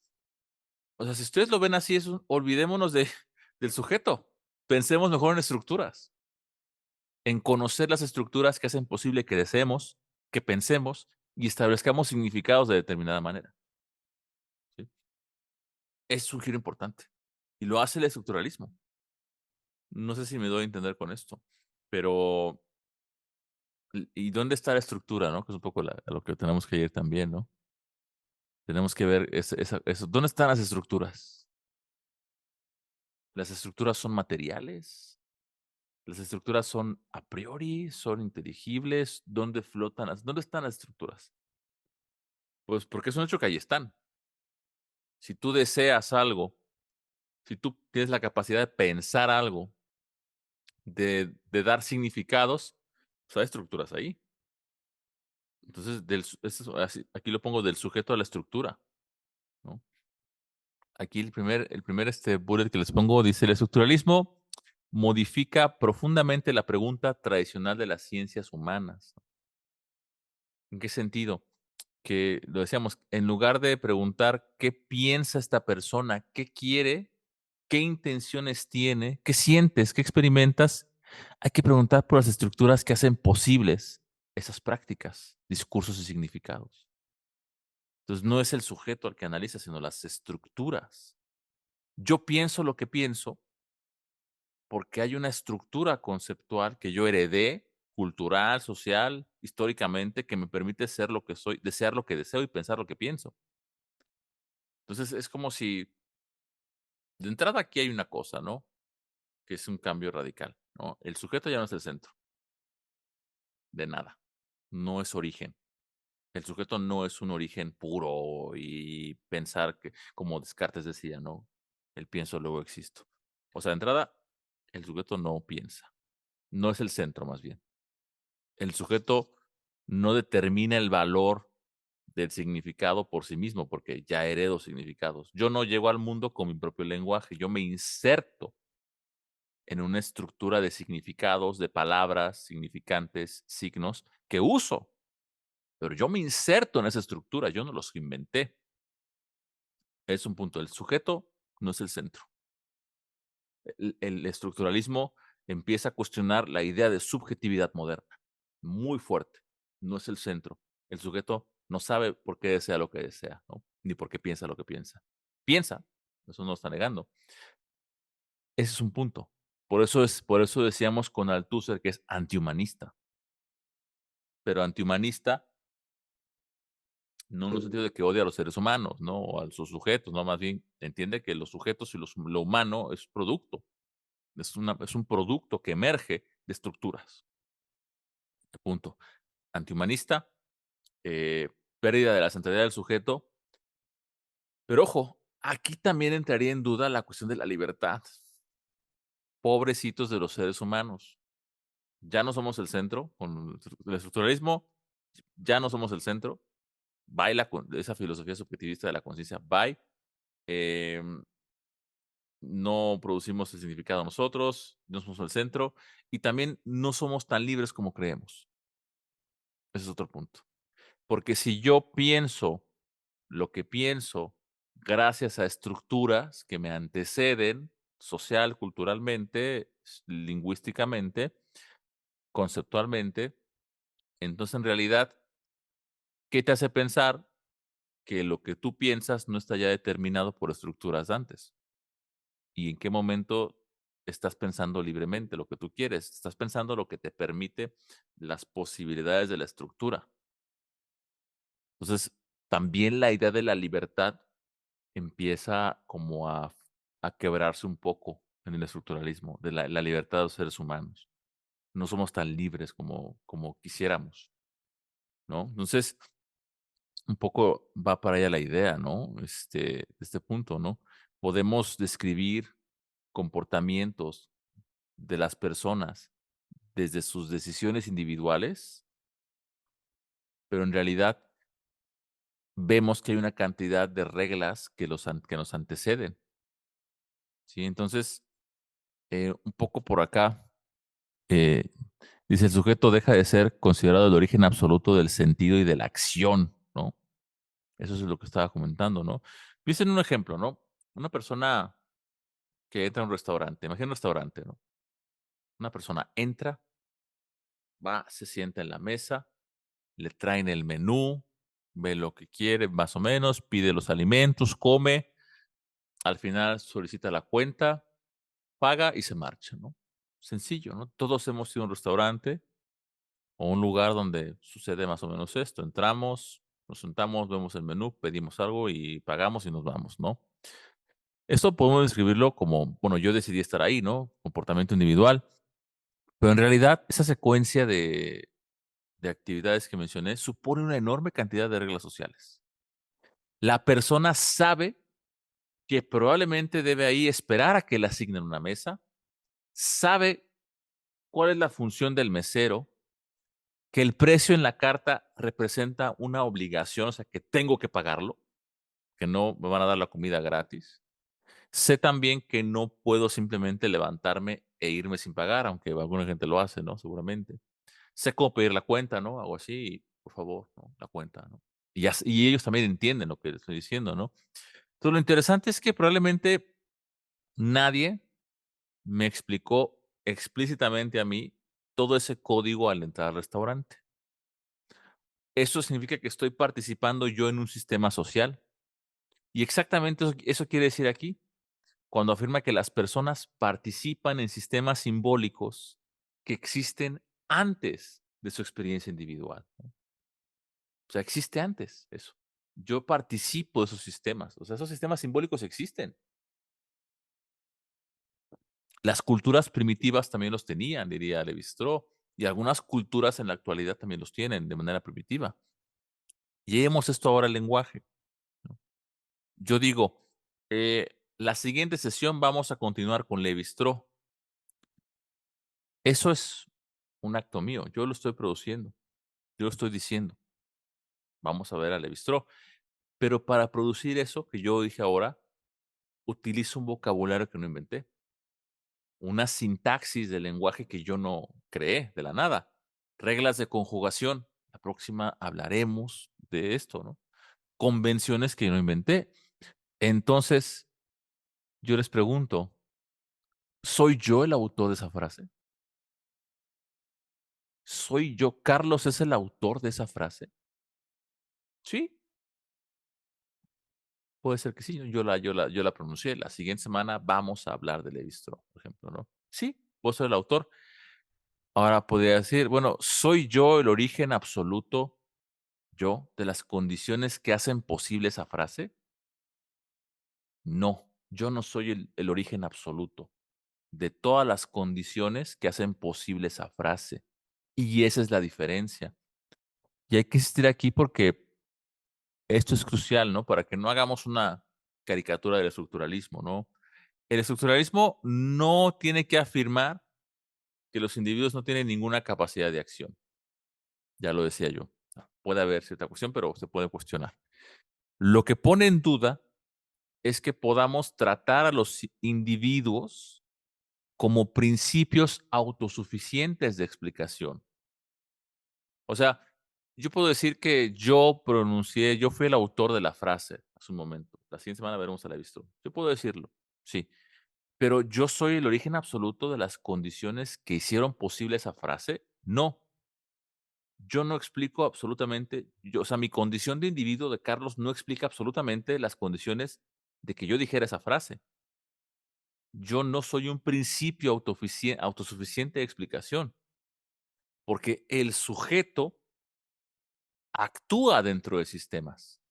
O sea, si ustedes lo ven así, olvidémonos del sujeto. Pensemos mejor en estructuras, en conocer las estructuras que hacen posible que deseemos, que pensemos y establezcamos significados de determinada manera, ¿sí? Es un giro importante y lo hace el estructuralismo. No sé si me doy a entender con esto, pero ¿y dónde está la estructura, no? Que es un poco a lo que tenemos que ir también, ¿no? Tenemos que ver eso. ¿Dónde están las estructuras? ¿Las estructuras son materiales? ¿Las estructuras son a priori? ¿Son inteligibles? ¿Dónde están las estructuras? Pues porque es un hecho que ahí están. Si tú deseas algo, si tú tienes la capacidad de pensar algo, de dar significados, pues hay estructuras ahí. Entonces, aquí lo pongo del sujeto a la estructura, ¿no? Aquí el primer bullet que les pongo dice: "El estructuralismo modifica profundamente la pregunta tradicional de las ciencias humanas". ¿En qué sentido? Que lo decíamos, en lugar de preguntar qué piensa esta persona, qué quiere, qué intenciones tiene, qué sientes, qué experimentas, hay que preguntar por las estructuras que hacen posibles esas prácticas, discursos y significados. Entonces, no es el sujeto al que analiza, sino las estructuras. Yo pienso lo que pienso porque hay una estructura conceptual que yo heredé, cultural, social, históricamente, que me permite ser lo que soy, desear lo que deseo y pensar lo que pienso. Entonces, es como si de entrada aquí hay una cosa, ¿no? Que es un cambio radical, ¿no? El sujeto ya no es el centro de nada, no es origen. El sujeto no es un origen puro y pensar que, como Descartes decía, ¿no? El pienso, luego existo. O sea, de entrada, el sujeto no piensa, no es el centro más bien. El sujeto no determina el valor del significado por sí mismo, porque ya heredo significados. Yo no llego al mundo con mi propio lenguaje, yo me inserto en una estructura de significados, de palabras, significantes, signos que uso, pero yo me inserto en esa estructura, yo no los inventé. Es un punto. El sujeto no es el centro. El estructuralismo empieza a cuestionar la idea de subjetividad moderna. muy fuerte. No es el centro. El sujeto no sabe por qué desea lo que desea, ¿no? Ni por qué piensa lo que piensa. Piensa, eso no lo está negando. Ese es un punto. Por eso decíamos con Althusser que es antihumanista, pero antihumanista no en el sentido de que odia a los seres humanos, ¿no? O a sus sujetos, no, más bien entiende que los sujetos y lo humano es producto, es un producto que emerge de estructuras, punto. Antihumanista, eh, pérdida de la centralidad del sujeto, pero ojo, aquí también entraría en duda la cuestión de la libertad. Pobrecitos de los seres humanos. Ya no somos el centro, con el estructuralismo, ya no somos el centro, baila con esa filosofía subjetivista de la conciencia, bye. Em, no producimos el significado nosotros, no somos el centro y también no somos tan libres como creemos. Ese es otro punto. Porque si yo pienso lo que pienso gracias a estructuras que me anteceden social, culturalmente, lingüísticamente, conceptualmente, entonces en realidad, ¿qué te hace pensar que lo que tú piensas no está ya determinado por estructuras de antes? ¿Y en qué momento estás pensando libremente lo que tú quieres? Estás pensando lo que te permite las posibilidades de la estructura. Entonces, también la idea de la libertad empieza como a quebrarse un poco en el estructuralismo, de la libertad de los seres humanos. No somos tan libres como quisiéramos, ¿no? Entonces, un poco va para allá la idea, ¿no? Este punto, ¿no? Podemos describir comportamientos de las personas desde sus decisiones individuales, pero en realidad vemos que hay una cantidad de reglas que nos anteceden, ¿sí? Entonces, un poco por acá, eh, dice: "El sujeto deja de ser considerado el origen absoluto del sentido y de la acción", ¿no? Eso es lo que estaba comentando, ¿no? Dicen un ejemplo, ¿no? Una persona que entra a un restaurante, imagina un restaurante, ¿no? Una persona entra, va, se sienta en la mesa, le traen el menú, ve lo que quiere, más o menos, pide los alimentos, come, al final solicita la cuenta, paga y se marcha, ¿no? Sencillo, ¿no? Todos hemos ido a un restaurante o un lugar donde sucede más o menos esto. Entramos, nos sentamos, vemos el menú, pedimos algo y pagamos y nos vamos, ¿no? Esto podemos describirlo como, bueno, yo decidí estar ahí, ¿no? Comportamiento individual, pero en realidad esa secuencia de actividades que mencioné supone una enorme cantidad de reglas sociales. La persona sabe que probablemente debe ahí esperar a que le asignen una mesa, sabe cuál es la función del mesero, que el precio en la carta representa una obligación, o sea, que tengo que pagarlo, que no me van a dar la comida gratis. Sé también que no puedo simplemente levantarme e irme sin pagar, aunque alguna gente lo hace, ¿no? Seguramente. Sé cómo pedir la cuenta, ¿no? Algo así, por favor, ¿no? La cuenta, ¿no? Y ellos también entienden lo que les estoy diciendo, ¿no? Entonces, lo interesante es que probablemente nadie me explicó explícitamente a mí todo ese código al entrar al restaurante. Eso significa que estoy participando yo en un sistema social. Y exactamente eso quiere decir aquí, cuando afirma que las personas participan en sistemas simbólicos que existen antes de su experiencia individual, ¿no? O sea, existe antes eso. Yo participo de esos sistemas, o sea, esos sistemas simbólicos existen. Las culturas primitivas también los tenían, diría Levi-Strauss, y algunas culturas en la actualidad también los tienen de manera primitiva. Llevemos esto ahora al lenguaje, ¿no? Yo digo, la siguiente sesión vamos a continuar con Levi-Strauss. Eso es un acto mío, yo lo estoy produciendo, yo lo estoy diciendo. Vamos a ver a Levi-Strauss. Pero para producir eso que yo dije ahora, utilizo un vocabulario que no inventé, una sintaxis del lenguaje que yo no creé de la nada, reglas de conjugación. La próxima hablaremos de esto, ¿no? Convenciones que yo no inventé. Entonces, yo les pregunto, ¿soy yo el autor de esa frase? ¿soy yo? ¿Carlos es el autor de esa frase? Sí, puede ser que sí, yo la pronuncié. La siguiente semana vamos a hablar de Levi-Strauss, por ejemplo, ¿no? Sí, puedo ser el autor. Ahora podría decir, bueno, ¿soy yo el origen absoluto, yo, de las condiciones que hacen posible esa frase? No, yo no soy el origen absoluto de todas las condiciones que hacen posible esa frase. Y esa es la diferencia. Y hay que insistir aquí porque esto es crucial, ¿no? Para que no hagamos una caricatura del estructuralismo, ¿no? El estructuralismo no tiene que afirmar que los individuos no tienen ninguna capacidad de acción. Ya lo decía yo. Puede haber cierta cuestión, pero se puede cuestionar. Lo que pone en duda es que podamos tratar a los individuos como principios autosuficientes de explicación. O sea, yo puedo decir que yo fui el autor de la frase hace un momento. La siguiente semana veremos a la visto. Yo puedo decirlo, sí, pero ¿yo soy el origen absoluto de las condiciones que hicieron posible esa frase? No, yo no explico absolutamente, o sea, mi condición de individuo de Carlos no explica absolutamente las condiciones de que yo dijera esa frase. Yo no soy un principio autosuficiente de explicación, porque el sujeto actúa dentro de sistemas.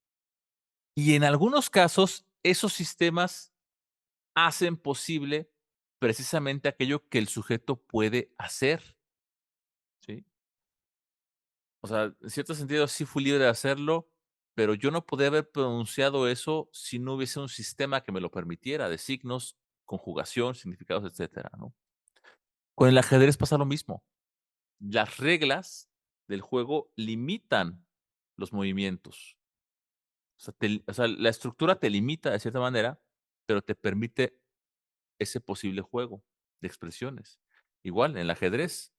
Y en algunos casos, esos sistemas hacen posible precisamente aquello que el sujeto puede hacer, ¿sí? O sea, en cierto sentido sí fui libre de hacerlo, pero yo no podría haber pronunciado eso si no hubiese un sistema que me lo permitiera, de signos, conjugación, significados, etcétera, ¿no? Con el ajedrez pasa lo mismo. Las reglas del juego limitan los movimientos. O sea, la estructura te limita de cierta manera, pero te permite ese posible juego de expresiones. Igual, en el ajedrez,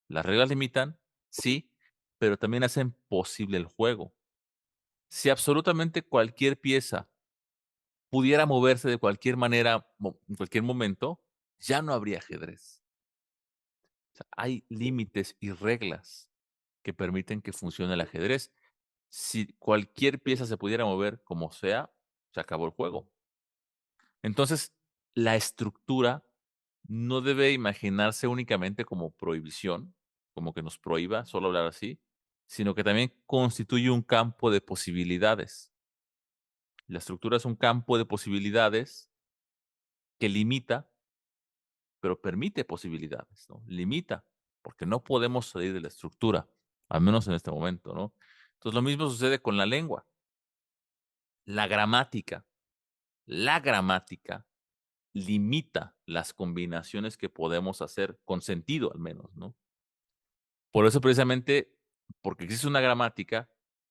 las reglas limitan, sí, pero también hacen posible el juego. Si absolutamente cualquier pieza pudiera moverse de cualquier manera, en cualquier momento, ya no habría ajedrez. O sea, hay límites y reglas que permiten que funcione el ajedrez. Si cualquier pieza se pudiera mover como sea, se acabó el juego. Entonces, la estructura no debe imaginarse únicamente como prohibición, como que nos prohíba solo hablar así, sino que también constituye un campo de posibilidades. La estructura es un campo de posibilidades que limita, pero permite posibilidades, ¿no? Limita, porque no podemos salir de la estructura, al menos en este momento, ¿no? Entonces, lo mismo sucede con la lengua. La gramática, la gramática limita las combinaciones que podemos hacer, con sentido al menos, ¿no? Por eso, precisamente, porque existe una gramática,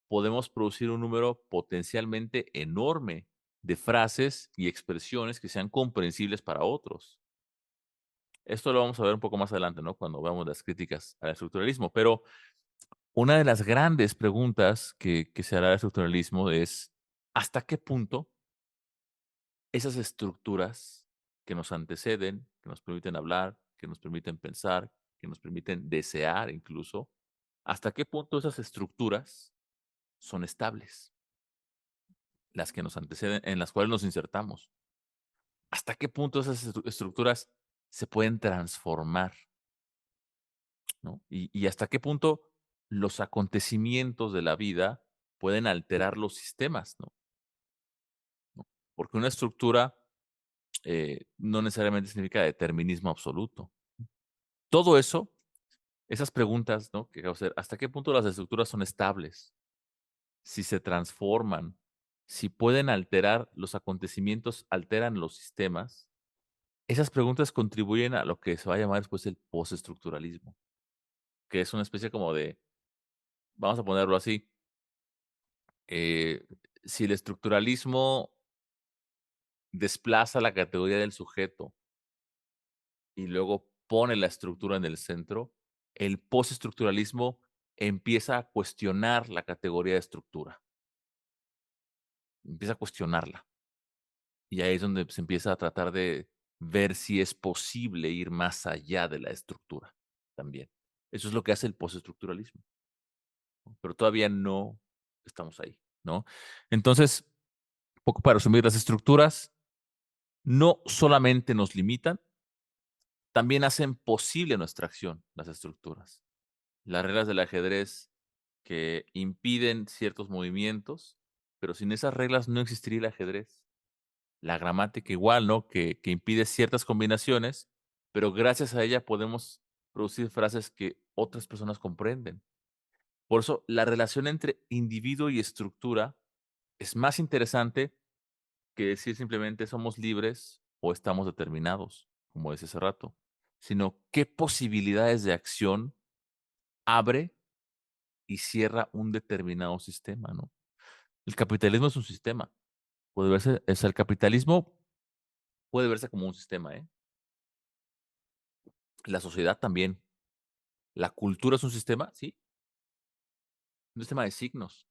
podemos producir un número potencialmente enorme de frases y expresiones que sean comprensibles para otros. Esto lo vamos a ver un poco más adelante, ¿no? Cuando veamos las críticas al estructuralismo. Pero una de las grandes preguntas que se hará al estructuralismo es, ¿hasta qué punto esas estructuras que nos anteceden, que nos permiten hablar, que nos permiten pensar, que nos permiten desear incluso, hasta qué punto esas estructuras son estables, las que nos anteceden, en las cuales nos insertamos? ¿Hasta qué punto esas estructuras se pueden transformar, ¿no? Y hasta qué punto los acontecimientos de la vida pueden alterar los sistemas, ¿no? ¿No? Porque una estructura no necesariamente significa determinismo absoluto. Todo eso, esas preguntas, ¿no? Que acabo de hacer, ¿hasta qué punto las estructuras son estables? Si se transforman, si pueden alterar los acontecimientos, alteran los sistemas. Esas preguntas contribuyen a lo que se va a llamar después el postestructuralismo, que es una especie como de, vamos a ponerlo así, eh, si el estructuralismo desplaza la categoría del sujeto y luego pone la estructura en el centro, el postestructuralismo empieza a cuestionar la categoría de estructura, empieza a cuestionarla. Y ahí es donde se empieza a tratar de ver si es posible ir más allá de la estructura también. Eso es lo que hace el postestructuralismo, ¿no? Pero todavía no estamos ahí, ¿no? Entonces, poco para resumir, las estructuras no solamente nos limitan, también hacen posible nuestra acción, las estructuras. Las reglas del ajedrez que impiden ciertos movimientos, pero sin esas reglas no existiría el ajedrez. La gramática igual, ¿no? Que impide ciertas combinaciones, pero gracias a ella podemos producir frases que otras personas comprenden. Por eso, la relación entre individuo y estructura es más interesante que decir simplemente somos libres o estamos determinados, como decía hace rato, sino qué posibilidades de acción abre y cierra un determinado sistema, ¿no? El capitalismo es un sistema. Puede verse, o sea, el capitalismo puede verse como un sistema, ¿eh? La sociedad también. La cultura es un sistema, sí, un sistema de signos.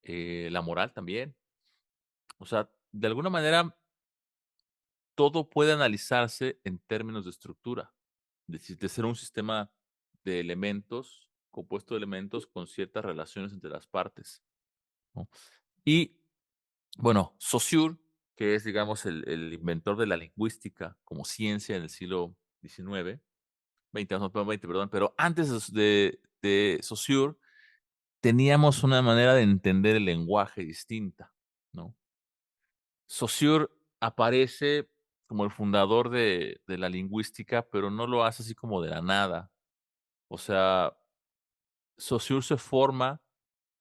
La moral también. O sea, de alguna manera, todo puede analizarse en términos de estructura, de ser un sistema de elementos, compuesto de elementos con ciertas relaciones entre las partes, ¿no? Y bueno, Saussure, que es, digamos, el inventor de la lingüística como ciencia en el siglo XIX, 20, no, perdón, 20, perdón, pero antes de Saussure teníamos una manera de entender el lenguaje distinta, ¿no? Saussure aparece como el fundador de la lingüística, pero no lo hace así como de la nada. O sea, Saussure se forma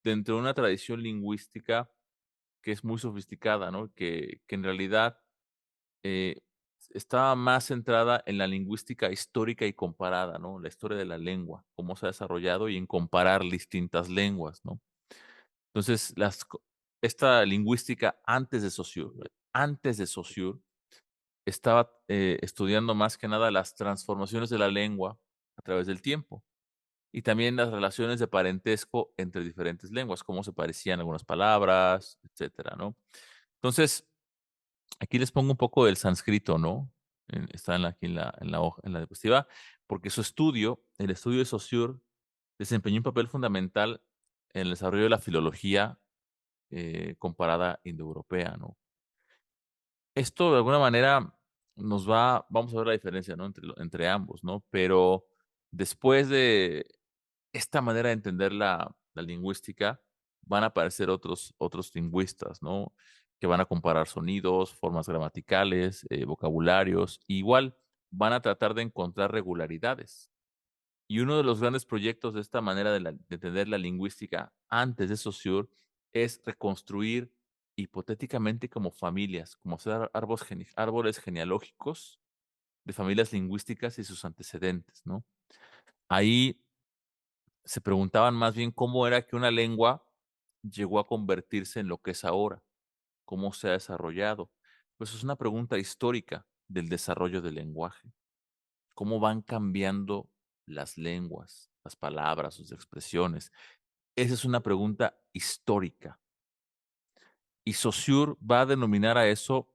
dentro de una tradición lingüística que es muy sofisticada, ¿no? Que en realidad eh, estaba más centrada en la lingüística histórica y comparada, ¿no? La historia de la lengua, cómo se ha desarrollado y en comparar distintas lenguas, ¿no? Entonces, esta lingüística antes de Saussure, estaba estudiando más que nada las transformaciones de la lengua a través del tiempo y también las relaciones de parentesco entre diferentes lenguas, cómo se parecían algunas palabras, etcétera, ¿no? Entonces, aquí les pongo un poco del sánscrito, ¿no? Está aquí en la hoja, en la diapositiva, porque su estudio, el estudio de Saussure, desempeñó un papel fundamental en el desarrollo de la filología comparada indoeuropea, ¿no? Esto de alguna manera vamos a ver la diferencia, ¿no? Entre ambos, ¿no? Pero después de esta manera de entender la lingüística, van a aparecer otros lingüistas, ¿no? Que van a comparar sonidos, formas gramaticales, vocabularios, igual van a tratar de encontrar regularidades. Y uno de los grandes proyectos de esta manera de entender la lingüística antes de Saussure es reconstruir hipotéticamente como familias, como hacer árboles genealógicos de familias lingüísticas y sus antecedentes, ¿no? Ahí se preguntaban más bien cómo era que una lengua llegó a convertirse en lo que es ahora, cómo se ha desarrollado. Pues es una pregunta histórica del desarrollo del lenguaje, cómo van cambiando las lenguas, las palabras, sus expresiones. Esa es una pregunta histórica. Y Saussure va a denominar a eso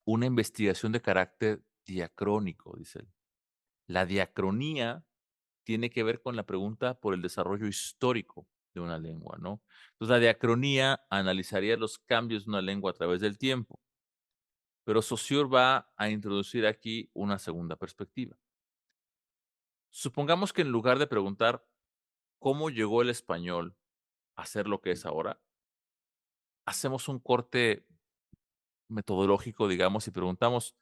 una investigación de carácter diacrónico, dice él. La diacronía tiene que ver con la pregunta por el desarrollo histórico de una lengua, ¿no? Entonces, la diacronía analizaría los cambios de una lengua a través del tiempo, pero Saussure va a introducir aquí una segunda perspectiva. Supongamos que en lugar de preguntar cómo llegó el español a ser lo que es ahora, hacemos un corte metodológico, digamos, y preguntamos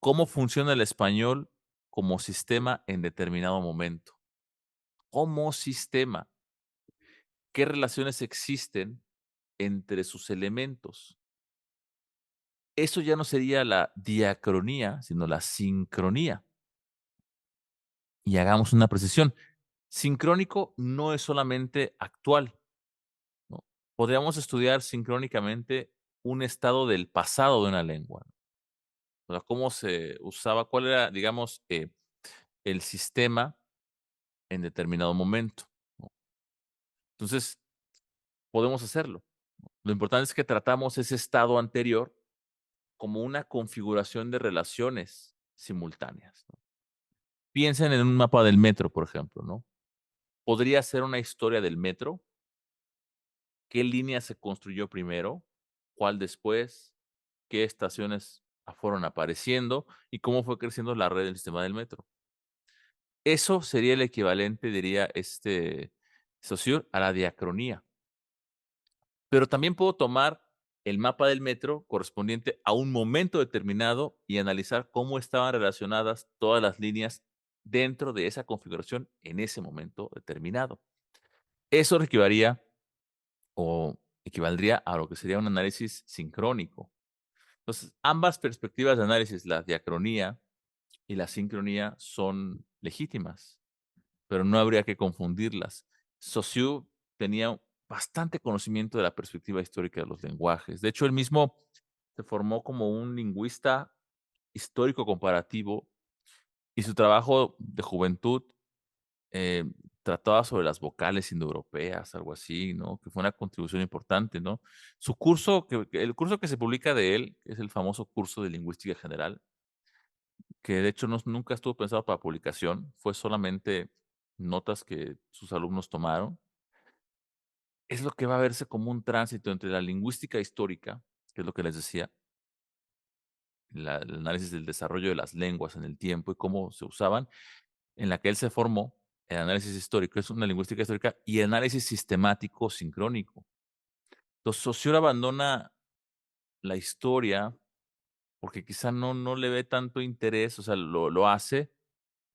cómo funciona el español como sistema en determinado momento. Como sistema, ¿qué relaciones existen entre sus elementos? Eso ya no sería la diacronía, sino la sincronía. Y hagamos una precisión. Sincrónico no es solamente actual, ¿no? Podríamos estudiar sincrónicamente un estado del pasado de una lengua, ¿no? O sea, cómo se usaba, cuál era, digamos, el sistema en determinado momento, ¿no? Entonces, podemos hacerlo. Lo importante es que tratamos ese estado anterior como una configuración de relaciones simultáneas, ¿no? Piensen en un mapa del metro, por ejemplo, ¿no? Podría ser una historia del metro, qué línea se construyó primero, cuál después, qué estaciones fueron apareciendo y cómo fue creciendo la red del sistema del metro. Eso sería el equivalente, diría Saussure, a la diacronía. Pero también puedo tomar el mapa del metro correspondiente a un momento determinado y analizar cómo estaban relacionadas todas las líneas dentro de esa configuración en ese momento determinado. Eso equivalía o equivaldría a lo que sería un análisis sincrónico. Entonces, ambas perspectivas de análisis, la diacronía y la sincronía, son legítimas, pero no habría que confundirlas. Saussure tenía bastante conocimiento de la perspectiva histórica de los lenguajes. De hecho, él mismo se formó como un lingüista histórico comparativo y su trabajo de juventud eh, trataba sobre las vocales indoeuropeas, algo así, ¿no? Que fue una contribución importante, ¿no? Su curso, el curso que se publica de él, que es el famoso curso de lingüística general, que de hecho nunca estuvo pensado para publicación, fue solamente notas que sus alumnos tomaron. Es lo que va a verse como un tránsito entre la lingüística histórica, que es lo que les decía, el análisis del desarrollo de las lenguas en el tiempo y cómo se usaban, en la que él se formó, el análisis histórico, es una lingüística histórica, y el análisis sistemático sincrónico. Entonces, Saussure abandona la historia porque quizá no le ve tanto interés, o sea, lo hace,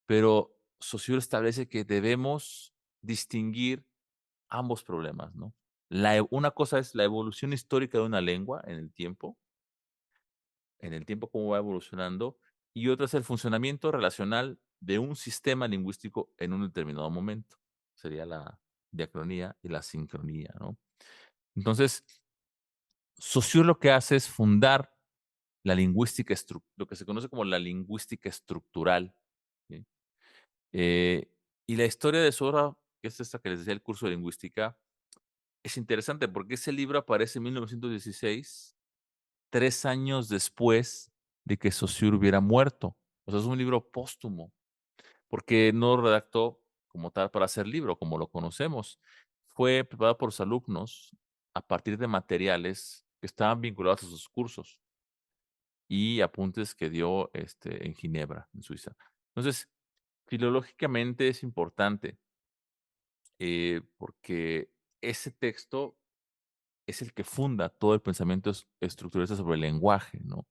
pero Saussure establece que debemos distinguir ambos problemas, ¿no? Una cosa es la evolución histórica de una lengua en el tiempo cómo va evolucionando, y otra es el funcionamiento relacional de un sistema lingüístico en un determinado momento. Sería la diacronía y la sincronía, ¿no? Entonces, Saussure lo que hace es fundar la lingüística lo que se conoce como la lingüística estructural, ¿sí? Eh, y la historia de su obra, que es esta que les decía, el curso de lingüística, es interesante porque ese libro aparece en 1916, 3 años después de que Saussure hubiera muerto. O sea, es un libro póstumo, porque no redactó como tal para hacer libro, como lo conocemos. Fue preparado por sus alumnos a partir de materiales que estaban vinculados a sus cursos y apuntes que dio, en Ginebra, en Suiza. Entonces, filológicamente es importante, porque ese texto es el que funda todo el pensamiento estructuralista sobre el lenguaje, ¿no?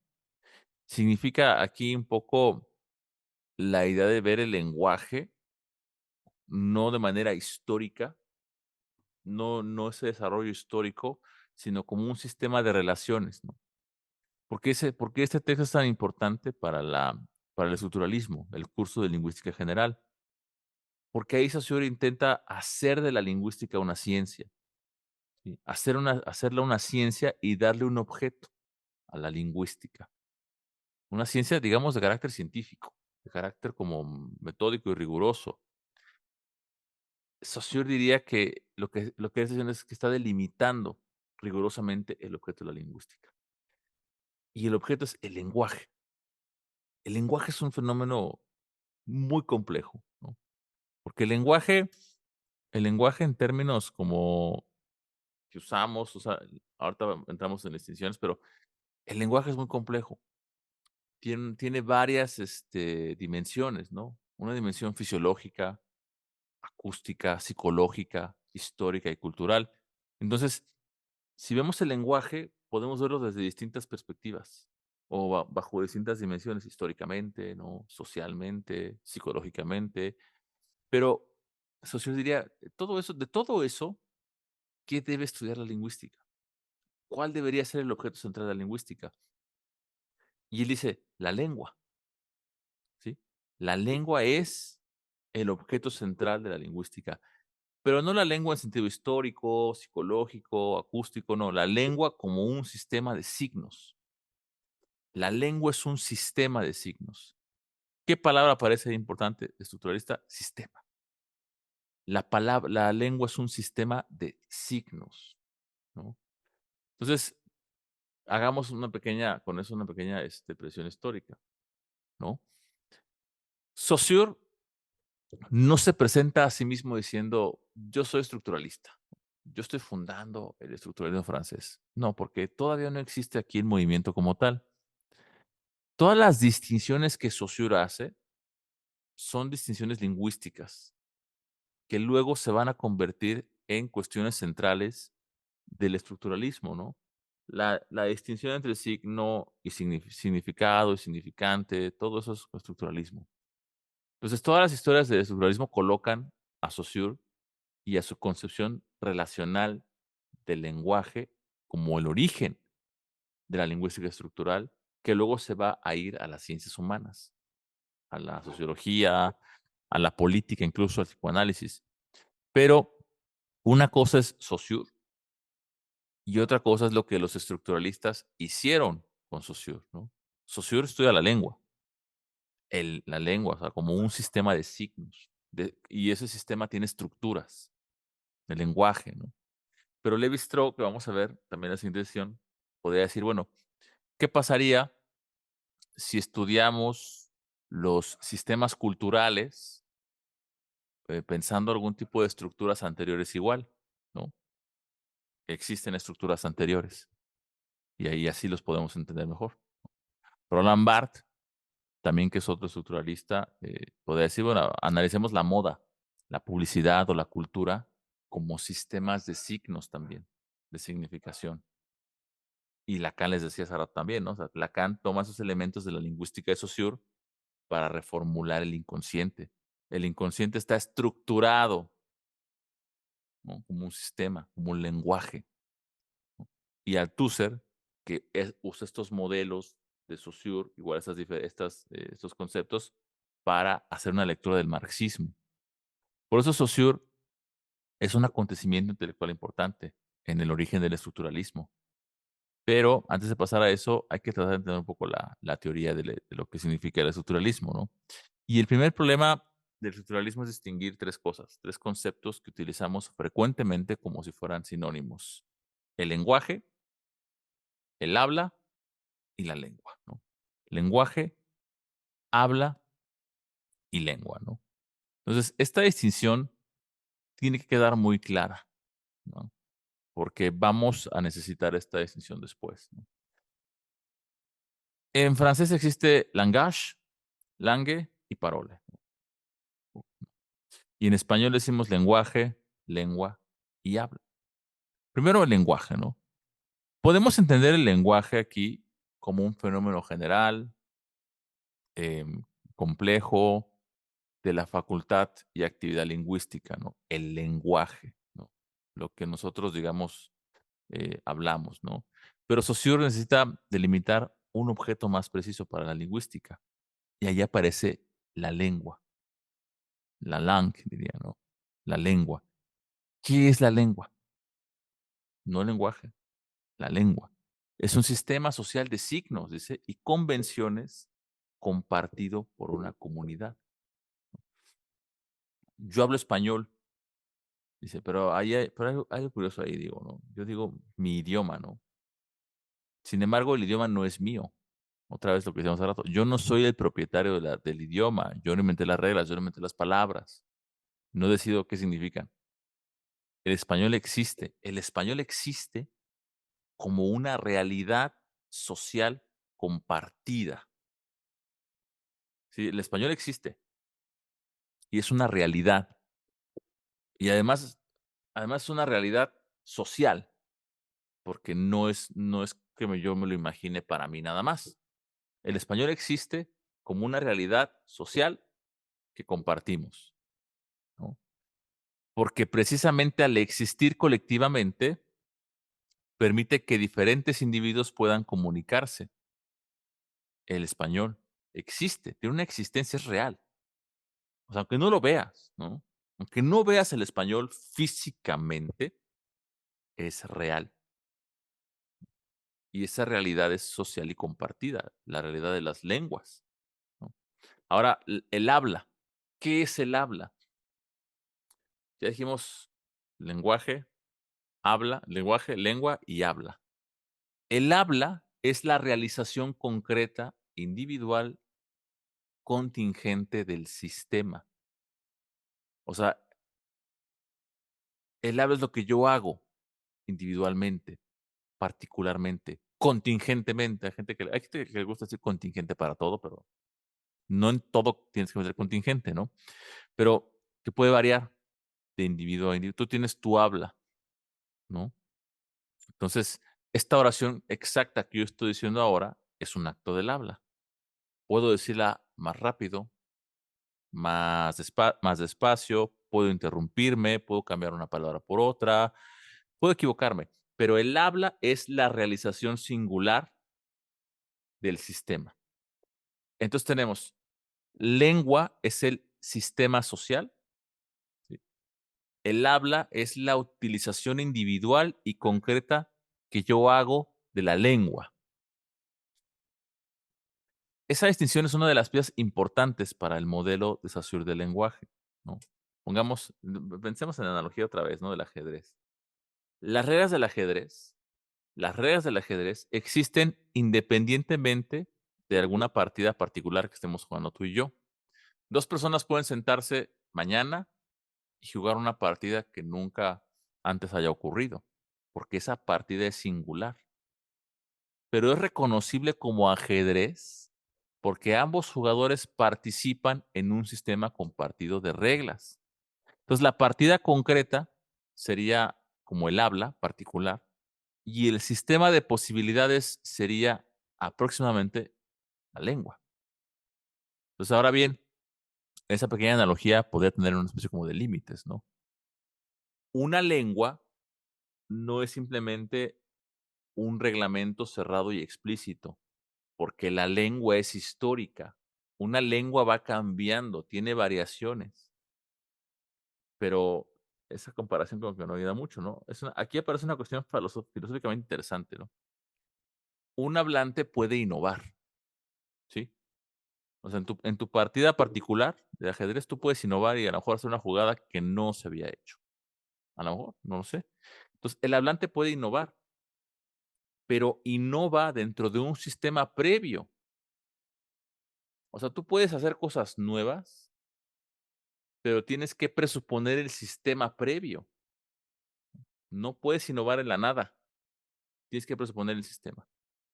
Significa aquí un poco la idea de ver el lenguaje, no de manera histórica, no ese desarrollo histórico, sino como un sistema de relaciones, ¿no? ¿Por qué este texto es tan importante para el estructuralismo, el curso de lingüística general? Porque ahí Saussure intenta hacer de la lingüística una ciencia, ¿sí? Hacerla una ciencia y darle un objeto a la lingüística. Una ciencia, digamos, de carácter científico, de carácter como metódico y riguroso. Saussure diría que lo que está haciendo es que está delimitando rigurosamente el objeto de la lingüística. Y el objeto es el lenguaje. El lenguaje es un fenómeno muy complejo, ¿no? Porque el lenguaje en términos como que usamos, o sea, ahorita entramos en distinciones, pero el lenguaje es muy complejo. Tiene varias, dimensiones, ¿no? Una dimensión fisiológica, acústica, psicológica, histórica y cultural. Entonces, si vemos el lenguaje, podemos verlo desde distintas perspectivas o bajo distintas dimensiones, históricamente, ¿no? Socialmente, psicológicamente. Pero Saussure diría, de todo eso, ¿qué debe estudiar la lingüística? ¿Cuál debería ser el objeto central de la lingüística? Y él dice, la lengua, ¿sí? La lengua es el objeto central de la lingüística. Pero no la lengua en sentido histórico, psicológico, acústico, no, la lengua como un sistema de signos. La lengua es un sistema de signos. ¿Qué palabra parece importante, estructuralista? Sistema. La lengua es un sistema de signos, ¿no? Entonces, hagamos con eso una pequeña, presión histórica, ¿no? Saussure no se presenta a sí mismo diciendo: "Yo soy estructuralista, yo estoy fundando el estructuralismo francés". No, porque todavía no existe aquí el movimiento como tal. Todas las distinciones que Saussure hace son distinciones lingüísticas, que luego se van a convertir en cuestiones centrales del estructuralismo, ¿no? La distinción entre signo y significado y significante, todo eso es estructuralismo. Entonces, todas las historias del estructuralismo colocan a Saussure y a su concepción relacional del lenguaje como el origen de la lingüística estructural, que luego se va a ir a las ciencias humanas, a la sociología, a la política, incluso al psicoanálisis. Pero una cosa es Saussure y otra cosa es lo que los estructuralistas hicieron con Saussure, ¿no? Saussure estudia la lengua, o sea, como un sistema de signos, y ese sistema tiene estructuras de lenguaje, ¿no? Pero Levi-Strauss, que vamos a ver también en la siguiente sesión, podría decir, bueno, ¿qué pasaría si estudiamos los sistemas culturales, pensando algún tipo de estructuras anteriores igual, ¿no? Existen estructuras anteriores y ahí así los podemos entender mejor. Roland Barthes, también que es otro estructuralista, podría decir, bueno, analicemos la moda, la publicidad o la cultura como sistemas de signos también, de significación. Y Lacan les decía hace rato también, ¿no? O sea, Lacan toma esos elementos de la lingüística de Saussure para reformular el inconsciente. El inconsciente está estructurado, ¿no? Como un sistema, como un lenguaje, ¿no? Y Althusser, usa estos modelos de Saussure, igual estos conceptos, para hacer una lectura del marxismo. Por eso Saussure es un acontecimiento intelectual importante en el origen del estructuralismo. Pero antes de pasar a eso, hay que tratar de entender un poco la teoría de lo que significa el estructuralismo, ¿no? Y el primer problema del estructuralismo es distinguir 3 cosas, 3 conceptos que utilizamos frecuentemente como si fueran sinónimos: el lenguaje, el habla y la lengua, ¿no? Lenguaje, habla y lengua, ¿no? Entonces, esta distinción tiene que quedar muy clara, ¿no? Porque vamos a necesitar esta distinción después, ¿no? En francés existe langage, langue y parole. Y en español decimos lenguaje, lengua y habla. Primero el lenguaje, ¿no? Podemos entender el lenguaje aquí como un fenómeno general, em, complejo, de la facultad y actividad lingüística, ¿no? El lenguaje, ¿no? Lo que nosotros, digamos, hablamos, ¿no? Pero Saussure necesita delimitar un objeto más preciso para la lingüística, y ahí aparece la lengua, la langue, diría, ¿no? La lengua. ¿Qué es la lengua? No el lenguaje, la lengua. Es un sistema social de signos, dice, y convenciones compartido por una comunidad. Yo hablo español, dice, pero pero hay algo curioso ahí, digo, ¿no? Yo digo mi idioma, ¿no? Sin embargo, el idioma no es mío. Otra vez lo que decíamos hace rato. Yo no soy el propietario del idioma. Yo no inventé las reglas, yo no inventé las palabras. No decido qué significan. El español existe. El español existe como una realidad social compartida. Sí, el español existe y es una realidad. Y además es una realidad social, porque no es que yo me lo imagine para mí nada más. El español existe como una realidad social que compartimos, ¿no? Porque precisamente al existir colectivamente, permite que diferentes individuos puedan comunicarse. El español existe, tiene una existencia, es real. O sea, aunque no lo veas, ¿no? Aunque no veas el español físicamente, es real. Y esa realidad es social y compartida, la realidad de las lenguas, ¿no? Ahora, el habla. ¿Qué es el habla? Ya dijimos lenguaje, lenguaje, lengua y habla. El habla es la realización concreta, individual, contingente del sistema. O sea, el habla es lo que yo hago individualmente, particularmente, contingentemente. Hay gente que le gusta decir contingente para todo, pero no en todo tienes que meter contingente, ¿no? Pero que puede variar de individuo a individuo. Tú tienes tu habla, ¿no? Entonces, esta oración exacta que yo estoy diciendo ahora es un acto del habla. Puedo decirla más rápido, más despacio, puedo interrumpirme, puedo cambiar una palabra por otra, puedo equivocarme, pero el habla es la realización singular del sistema. Entonces tenemos, lengua es el sistema social, ¿sí? El habla es la utilización individual y concreta que yo hago de la lengua. Esa distinción es una de las piezas importantes para el modelo de Saussure del lenguaje, ¿no? Pensemos en la analogía otra vez, ¿no? Del ajedrez. Las reglas del ajedrez las reglas del ajedrez existen independientemente de alguna partida particular que estemos jugando tú y yo. 2 personas pueden sentarse mañana y jugar una partida que nunca antes haya ocurrido, porque esa partida es singular, pero es reconocible como ajedrez porque ambos jugadores participan en un sistema compartido de reglas. Entonces, la partida concreta sería como el habla particular y el sistema de posibilidades sería aproximadamente la lengua. Entonces, ahora bien, esa pequeña analogía podría tener una especie como de límites, ¿no? Una lengua no es simplemente un reglamento cerrado y explícito, porque la lengua es histórica. Una lengua va cambiando, tiene variaciones, pero esa comparación como que no ayuda mucho, ¿no? Aquí aparece una cuestión filosóficamente interesante, ¿no? Un hablante puede innovar, ¿sí? O sea, en tu partida particular de ajedrez, tú puedes innovar y a lo mejor hacer una jugada que no se había hecho. A lo mejor, no lo sé. Entonces, el hablante puede innovar, pero innova dentro de un sistema previo. O sea, tú puedes hacer cosas nuevas, pero tienes que presuponer el sistema previo. No puedes innovar en la nada, tienes que presuponer el sistema.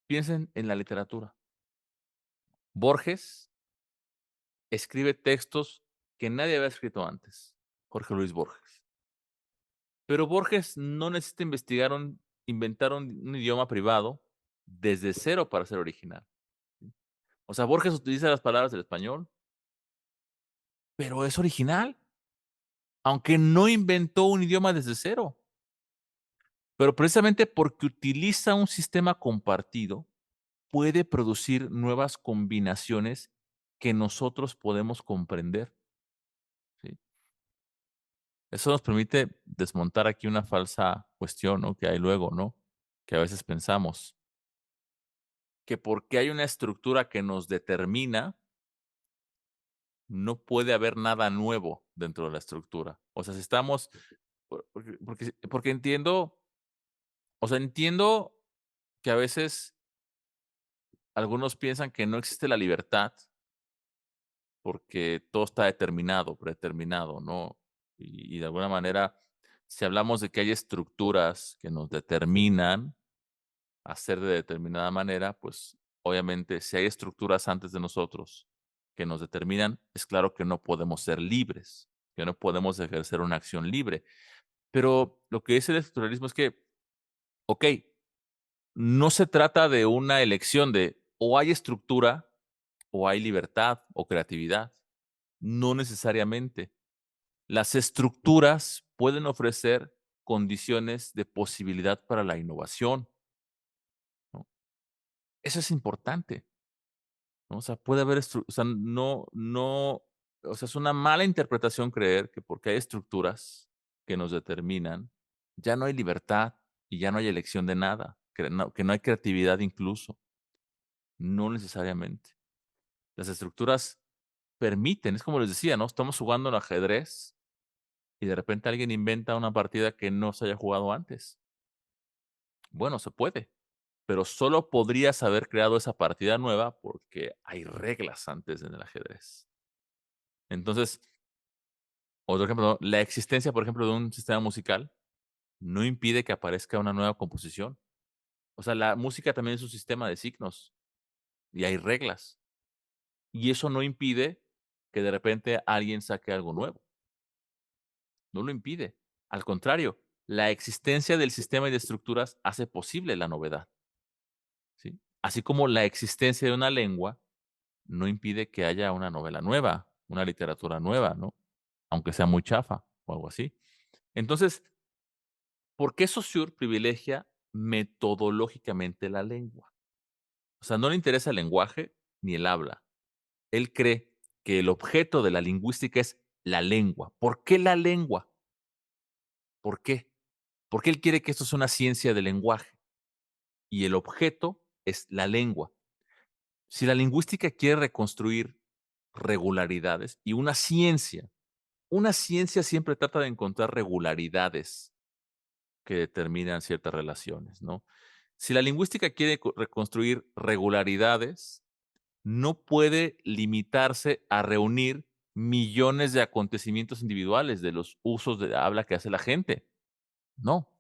Piensen en la literatura. Borges escribe textos que nadie había escrito antes. Jorge Luis Borges. Pero Borges no necesita inventar un idioma privado desde cero para ser original. O sea, Borges utiliza las palabras del español, pero es original, aunque no inventó un idioma desde cero. Pero precisamente porque utiliza un sistema compartido, puede producir nuevas combinaciones que nosotros podemos comprender, ¿sí? Eso nos permite desmontar aquí una falsa cuestión, ¿no? Que hay luego, ¿no? Que a veces pensamos que porque hay una estructura que nos determina, no puede haber nada nuevo dentro de la estructura. O sea, si estamos, porque entiendo, o sea, entiendo que a veces algunos piensan que no existe la libertad porque todo está determinado, predeterminado, ¿no? Y de alguna manera, si hablamos de que hay estructuras que nos determinan a ser de determinada manera, pues obviamente si hay estructuras antes de nosotros que nos determinan, es claro que no podemos ser libres, que no podemos ejercer una acción libre. Pero lo que dice el estructuralismo es que, ok, no se trata de una elección de o hay estructura o hay libertad o creatividad. No necesariamente. Las estructuras pueden ofrecer condiciones de posibilidad para la innovación, ¿no? Eso es importante, ¿no? O sea, puede haber o sea, o sea, es una mala interpretación creer que porque hay estructuras que nos determinan, ya no hay libertad y ya no hay elección de nada, que no hay creatividad incluso. No necesariamente. Las estructuras permiten, es como les decía, ¿no? Estamos jugando al ajedrez y de repente alguien inventa una partida que no se haya jugado antes. Bueno, se puede, pero solo podrías haber creado esa partida nueva porque hay reglas antes en el ajedrez. Entonces, Otro ejemplo, ¿no? La existencia, por ejemplo, de un sistema musical no impide que aparezca una nueva composición. O sea, la música también es un sistema de signos y hay reglas. Y eso no impide que de repente alguien saque algo nuevo. No lo impide. Al contrario, la existencia del sistema y de estructuras hace posible la novedad, ¿sí? Así como la existencia de una lengua no impide que haya una novela nueva, una literatura nueva, ¿no? Aunque sea muy chafa o algo así. Entonces, ¿por qué Saussure privilegia metodológicamente la lengua? O sea, no le interesa el lenguaje ni el habla. Él cree que el objeto de la lingüística es la lengua. ¿Por qué la lengua? ¿Por qué? Porque él quiere que esto sea una ciencia del lenguaje y el objeto es la lengua. Si la lingüística quiere reconstruir regularidades y una ciencia siempre trata de encontrar regularidades que determinan ciertas relaciones, ¿no? Si la lingüística quiere reconstruir regularidades, no puede limitarse a reunir millones de acontecimientos individuales de los usos de habla que hace la gente. No.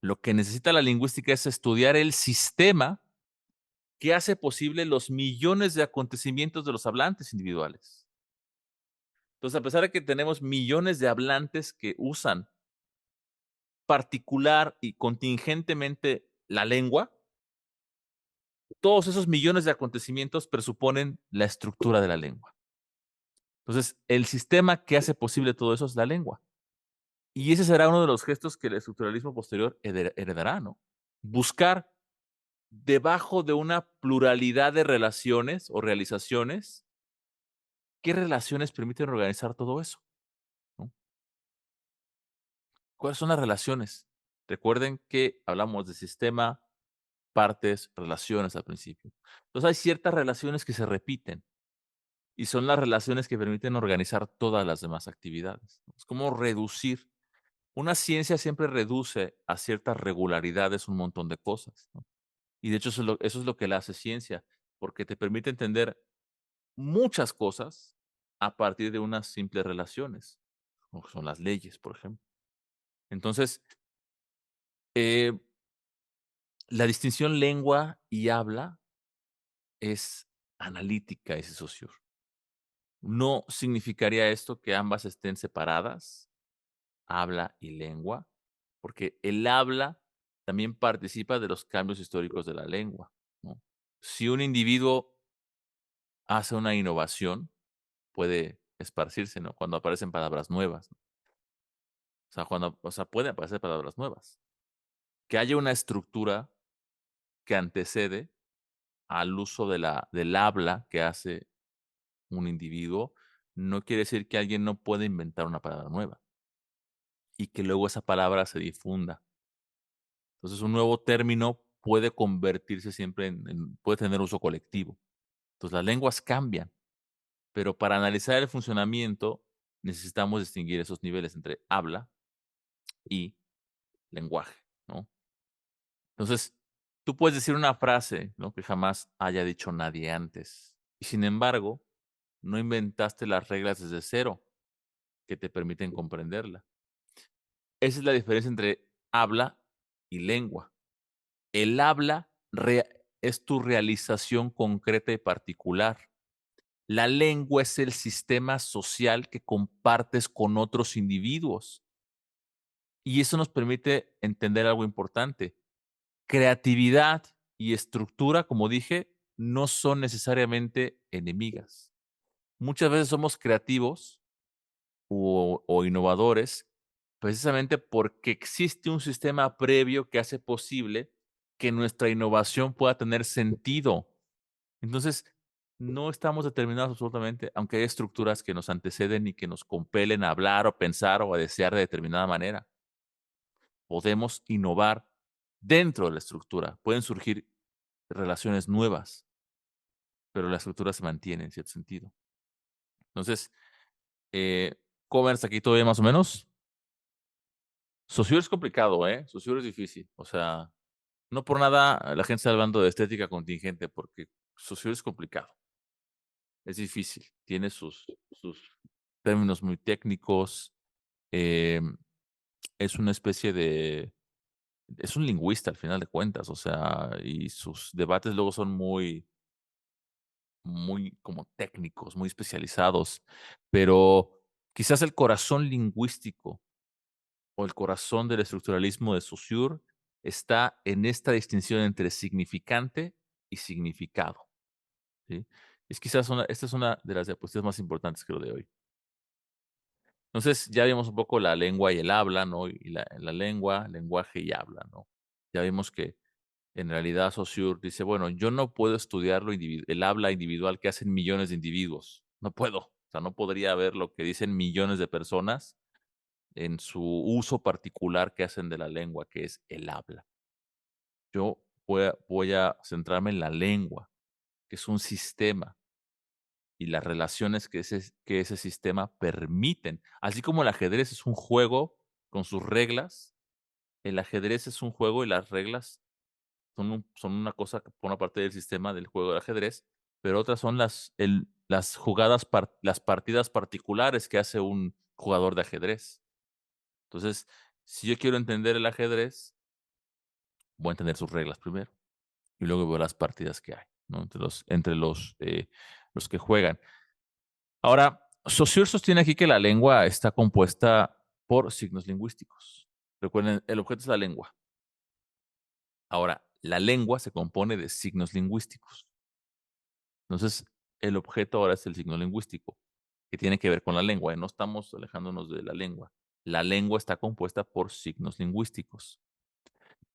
Lo que necesita la lingüística es estudiar el sistema que hace posible los millones de acontecimientos de los hablantes individuales. Entonces, a pesar de que tenemos millones de hablantes que usan particular y contingentemente la lengua, todos esos millones de acontecimientos presuponen la estructura de la lengua. Entonces, el sistema que hace posible todo eso es la lengua. Y ese será uno de los gestos que el estructuralismo posterior heredará, ¿no? Buscar debajo de una pluralidad de relaciones o realizaciones, ¿qué relaciones permiten organizar todo eso? ¿No? ¿Cuáles son las relaciones? Recuerden que hablamos de sistema, partes, relaciones al principio. Entonces hay ciertas relaciones que se repiten y son las relaciones que permiten organizar todas las demás actividades. Es como reducir. Una ciencia siempre reduce a ciertas regularidades un montón de cosas, ¿no? Y de hecho eso es lo que la hace ciencia, porque te permite entender muchas cosas a partir de unas simples relaciones, como son las leyes, por ejemplo. Entonces, eh, la distinción lengua y habla es analítica, dice Saussure. No significaría esto que ambas estén separadas, habla y lengua, porque el habla también participa de los cambios históricos de la lengua, ¿no? Si un individuo hace una innovación, puede esparcirse, ¿no? Cuando aparecen palabras nuevas, ¿no? Pueden aparecer palabras nuevas. Que haya una estructura que antecede al uso del habla que hace un individuo, no quiere decir que alguien no pueda inventar una palabra nueva y que luego esa palabra se difunda. Entonces, un nuevo término puede convertirse siempre puede tener uso colectivo. Entonces, las lenguas cambian, pero para analizar el funcionamiento necesitamos distinguir esos niveles entre habla y lenguaje, ¿no? Entonces, tú puedes decir una frase, ¿no? Que jamás haya dicho nadie antes. Y sin embargo, no inventaste las reglas desde cero que te permiten comprenderla. Esa es la diferencia entre habla y lengua. El habla es tu realización concreta y particular. La lengua es el sistema social que compartes con otros individuos. Y eso nos permite entender algo importante. Creatividad y estructura, como dije, no son necesariamente enemigas. Muchas veces somos creativos o innovadores precisamente porque existe un sistema previo que hace posible que nuestra innovación pueda tener sentido. Entonces, no estamos determinados absolutamente, aunque hay estructuras que nos anteceden y que nos compelen a hablar o pensar o a desear de determinada manera. Podemos innovar dentro de la estructura. Pueden surgir relaciones nuevas, pero la estructura se mantiene en cierto sentido. Entonces, eh, ¿cómo ven hasta aquí todo bien más o menos? Saussure es complicado, ¿eh? Saussure es difícil. O sea, no por nada la gente está hablando de estética contingente, porque Saussure es complicado, es difícil, tiene sus términos muy técnicos. em, es una especie de es un lingüista al final de cuentas, o sea, y sus debates luego son muy como técnicos, muy especializados, pero quizás el corazón lingüístico o el corazón del estructuralismo de Saussure está en esta distinción entre significante y significado, ¿sí? Es quizás esta es una de las diapositivas más importantes, creo, de hoy. Entonces, ya vimos un poco la lengua y el habla, ¿no? Y la lengua, lenguaje y habla, ¿no? Ya vimos que en realidad Saussure dice, bueno, yo no puedo estudiar el habla individual que hacen millones de individuos. No puedo. O sea, no podría ver lo que dicen millones de personas en su uso particular que hacen de la lengua, que es el habla. Yo voy a centrarme en la lengua, que es un sistema y las relaciones que ese sistema permiten. Así como el ajedrez es un juego con sus reglas, el ajedrez es un juego y las reglas son una cosa que forma parte del sistema del juego de ajedrez, pero otras son las las partidas particulares que hace un jugador de ajedrez. Entonces, si yo quiero entender el ajedrez, voy a entender sus reglas primero y luego veo las partidas que hay, ¿no? Los que juegan. Ahora, Saussure sostiene aquí que la lengua está compuesta por signos lingüísticos. Recuerden, el objeto es la lengua. Ahora, la lengua se compone de signos lingüísticos. Entonces, el objeto ahora es el signo lingüístico, que tiene que ver con la lengua, y no estamos alejándonos de la lengua. La lengua está compuesta por signos lingüísticos,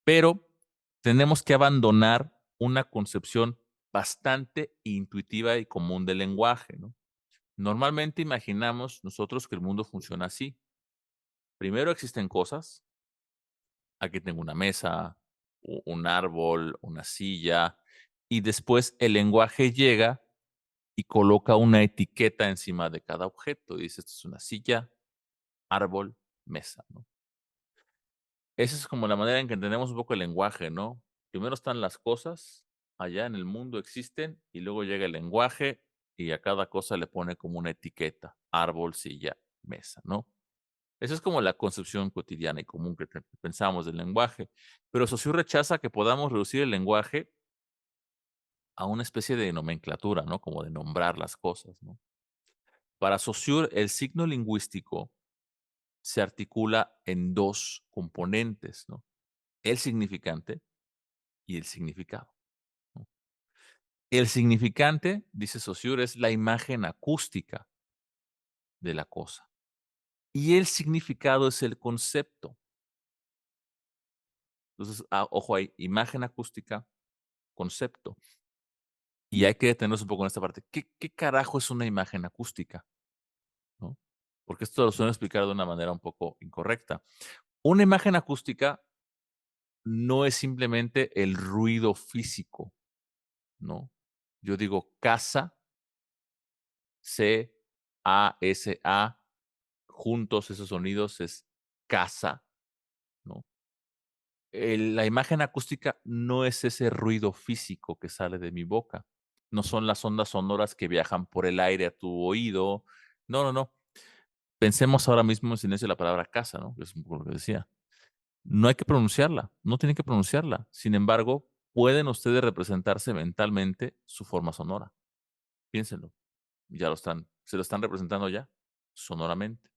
pero tenemos que abandonar una concepción bastante intuitiva y común del lenguaje, ¿no? Normalmente imaginamos nosotros que el mundo funciona así. Primero existen cosas, aquí tengo una mesa, un árbol, una silla, y después el lenguaje llega y coloca una etiqueta encima de cada objeto. Dice, esto es una silla, árbol, mesa, ¿no? Esa es como la manera en que entendemos un poco el lenguaje, ¿no? Primero están las cosas, allá en el mundo existen, y luego llega el lenguaje y a cada cosa le pone como una etiqueta, árbol, silla, mesa, ¿no? Esa es como la concepción cotidiana y común que pensamos del lenguaje. Pero Saussure rechaza que podamos reducir el lenguaje a una especie de nomenclatura, ¿no? Como de nombrar las cosas, ¿no? Para Saussure, el signo lingüístico se articula en 2 componentes, ¿no? El significante y el significado, ¿no? El significante, dice Saussure, es la imagen acústica de la cosa, y el significado es el concepto. Entonces, ojo ahí, imagen acústica, concepto. Y hay que detenernos un poco en esta parte. ¿Qué carajo es una imagen acústica? ¿No? Porque esto lo suelen explicar de una manera un poco incorrecta. Una imagen acústica no es simplemente el ruido físico, ¿no? Yo digo casa, C-A-S-A, juntos esos sonidos es casa, ¿no? La imagen acústica no es ese ruido físico que sale de mi boca, no son las ondas sonoras que viajan por el aire a tu oído. No, no, no. Pensemos ahora mismo en silencio la palabra casa, ¿no? Es por lo que decía. No hay que pronunciarla, no tienen que pronunciarla. Sin embargo, pueden ustedes representarse mentalmente su forma sonora. Piénsenlo. Ya se lo están representando ya, sonoramente.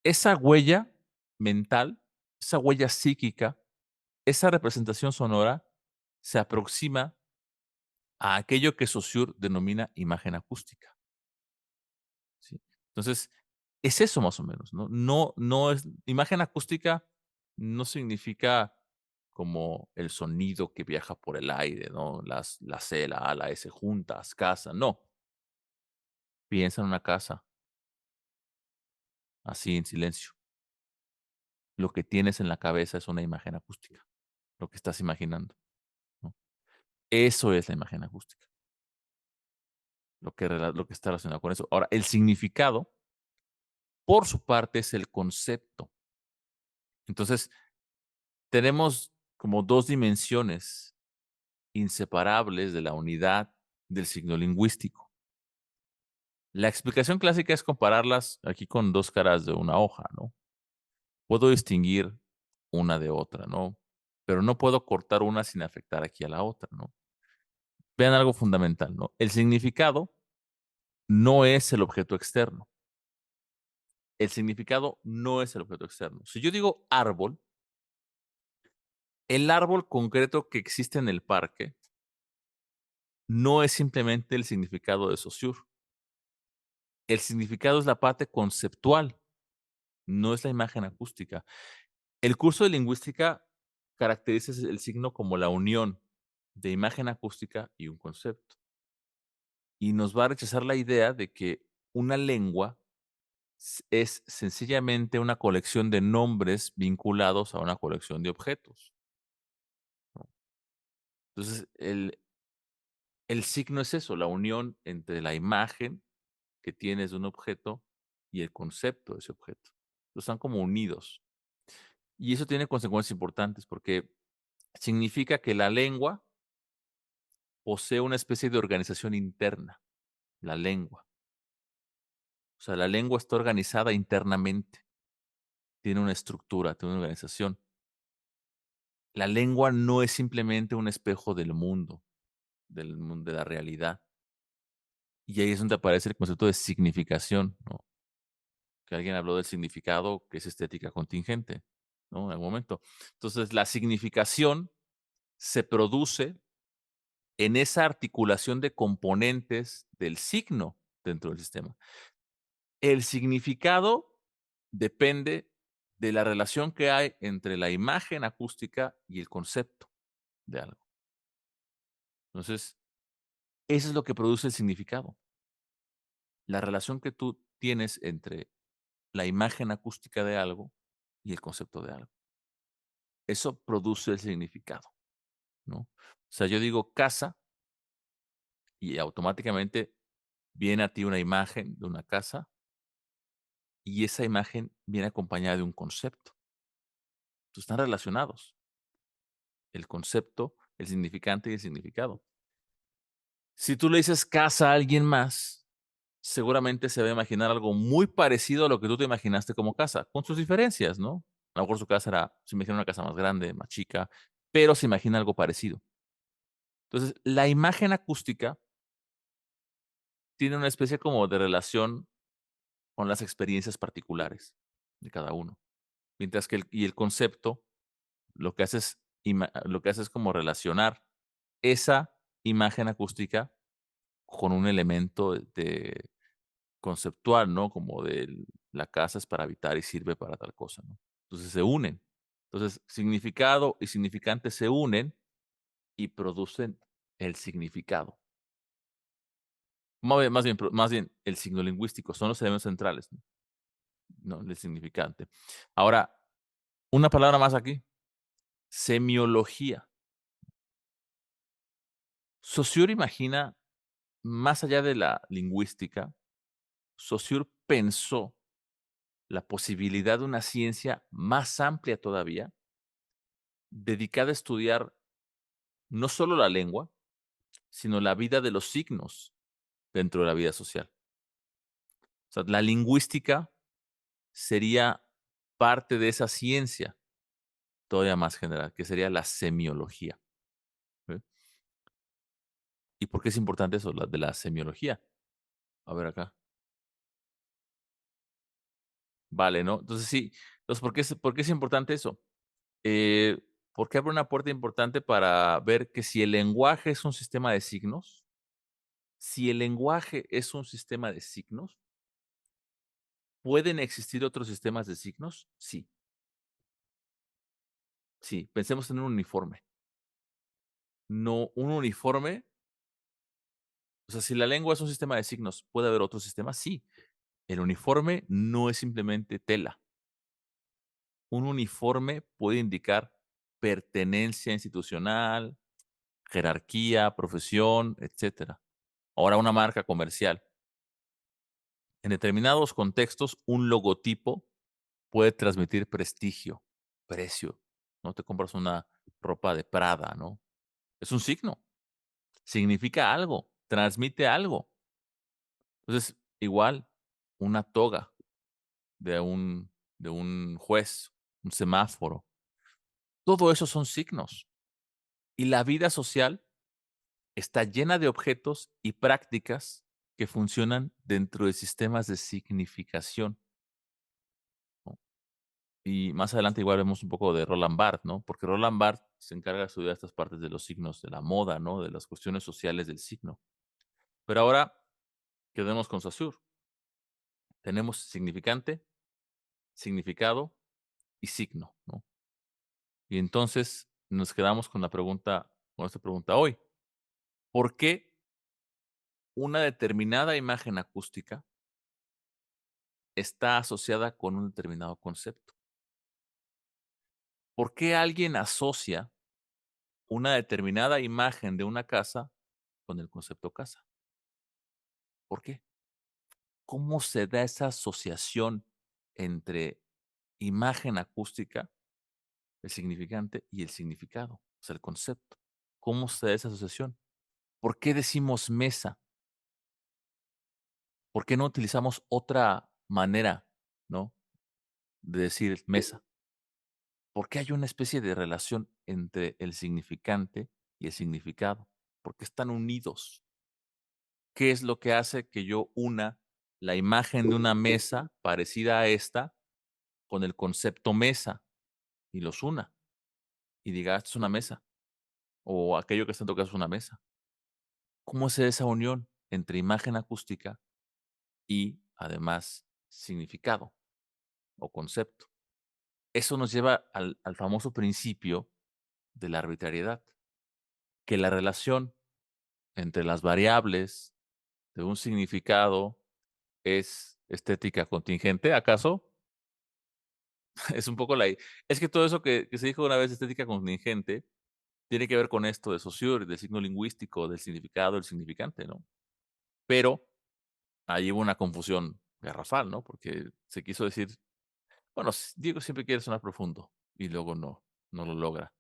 Esa huella mental, esa huella psíquica, esa representación sonora se aproxima a aquello que Saussure denomina imagen acústica, ¿sí? Entonces, es eso más o menos, ¿no? No es imagen acústica no significa como el sonido que viaja por el aire, ¿no? La C, la A, la S juntas, casa, no. Piensa en una casa, así en silencio. Lo que tienes en la cabeza es una imagen acústica, lo que estás imaginando, ¿no? Eso es la imagen acústica, lo que está relacionado con eso. Ahora, el significado, por su parte, es el concepto. Entonces, tenemos como 2 dimensiones inseparables de la unidad del signo lingüístico. La explicación clásica es compararlas aquí con 2 caras de una hoja, ¿no? Puedo distinguir una de otra, ¿no? Pero no puedo cortar una sin afectar aquí a la otra, ¿no? Vean algo fundamental, ¿no? El significado no es el objeto externo. El significado no es el objeto externo. Si yo digo árbol, el árbol concreto que existe en el parque no es simplemente el significado de Saussure. El significado es la parte conceptual, no es la imagen acústica. El curso de lingüística caracteriza el signo como la unión de imagen acústica y un concepto. Y nos va a rechazar la idea de que una lengua es sencillamente una colección de nombres vinculados a una colección de objetos, ¿no? Entonces, el signo es eso, la unión entre la imagen que tienes de un objeto y el concepto de ese objeto. Están como unidos. Y eso tiene consecuencias importantes porque significa que la lengua posee una especie de organización interna, la lengua. O sea, la lengua está organizada internamente, tiene una estructura, tiene una organización. La lengua no es simplemente un espejo del mundo, de la realidad. Y ahí es donde aparece el concepto de significación, ¿no? Que alguien habló del significado, que es estética contingente, ¿no? En algún momento. Entonces, la significación se produce en esa articulación de componentes del signo dentro del sistema. El significado depende de la relación que hay entre la imagen acústica y el concepto de algo. Entonces, eso es lo que produce el significado. La relación que tú tienes entre la imagen acústica de algo y el concepto de algo. Eso produce el significado, ¿no? O sea, yo digo casa y automáticamente viene a ti una imagen de una casa y esa imagen viene acompañada de un concepto. Entonces, están relacionados, el concepto, el significante y el significado. Si tú le dices casa a alguien más, seguramente se va a imaginar algo muy parecido a lo que tú te imaginaste como casa, con sus diferencias, ¿no? A lo mejor su casa se imagina una casa más grande, más chica, pero se imagina algo parecido. Entonces, la imagen acústica tiene una especie como de relación con las experiencias particulares de cada uno, mientras que el concepto lo que hace es como relacionar esa imagen acústica con un elemento de conceptual, ¿no? Como de la casa es para habitar y sirve para tal cosa, ¿no? Entonces se unen. Entonces, significado y significante se unen y producen el significado. Más bien el signo lingüístico, son los elementos centrales, ¿no? El significante. Ahora, una palabra más aquí, semiología. Saussure imagina, más allá de la lingüística, Saussure pensó la posibilidad de una ciencia más amplia todavía, dedicada a estudiar no solo la lengua, sino la vida de los signos dentro de la vida social. O sea, la lingüística sería parte de esa ciencia todavía más general, que sería la semiología. ¿Sí? ¿Y por qué es importante eso, la de la semiología? A ver acá. Vale, ¿no? Entonces sí, entonces, ¿por qué es importante eso? Eh, Porque abre una puerta importante para ver que si el lenguaje es un sistema de signos, si el lenguaje es un sistema de signos, ¿pueden existir otros sistemas de signos? Sí, sí. Pensemos en un uniforme. No, un uniforme, o sea, si la lengua es un sistema de signos, ¿puede haber otro sistema? Sí. El uniforme no es simplemente tela. Un uniforme puede indicar pertenencia institucional, jerarquía, profesión, etcétera. Ahora, una marca comercial. En determinados contextos, un logotipo puede transmitir prestigio, precio. No te compras una ropa de Prada, ¿no? Es un signo, significa algo, transmite algo. Entonces, Igual, una toga de un juez, un semáforo. Todo eso son signos. Y la vida social está llena de objetos y prácticas que funcionan dentro de sistemas de significación, ¿no? Y más adelante igual vemos un poco de Roland Barthes, ¿no? Porque Roland Barthes se encarga de estudiar estas partes de los signos de la moda, ¿no? De las cuestiones sociales del signo. Pero ahora quedemos con Saussure. Tenemos significante, significado y signo, ¿no? Y entonces nos quedamos con esta pregunta hoy. ¿Por qué una determinada imagen acústica está asociada con un determinado concepto? ¿Por qué alguien asocia una determinada imagen de una casa con el concepto casa? ¿Por qué? ¿Cómo se da esa asociación entre imagen acústica, el significante y el significado, o sea, el concepto? ¿Cómo se da esa asociación? ¿Por qué decimos mesa? ¿Por qué no utilizamos otra manera, no, de decir mesa? ¿Por qué hay una especie de relación entre el significante y el significado? ¿Por qué están unidos? ¿Qué es lo que hace que yo una la imagen de una mesa parecida a esta con el concepto mesa y los una? Y diga: "Ah, esto es una mesa", o aquello que está en tu caso es una mesa. ¿Cómo es esa unión entre imagen acústica y, además, significado o concepto? Eso nos lleva al famoso principio de la arbitrariedad, que la relación entre las variables de un significado es estética contingente, ¿acaso? Es un poco es que todo eso que se dijo una vez, estética contingente, tiene que ver con esto de Saussure, del signo lingüístico, del significado, del significante, ¿no? Pero ahí hubo una confusión garrafal, ¿no? Porque se quiso decir, bueno, Diego siempre quiere sonar profundo y luego no lo logra.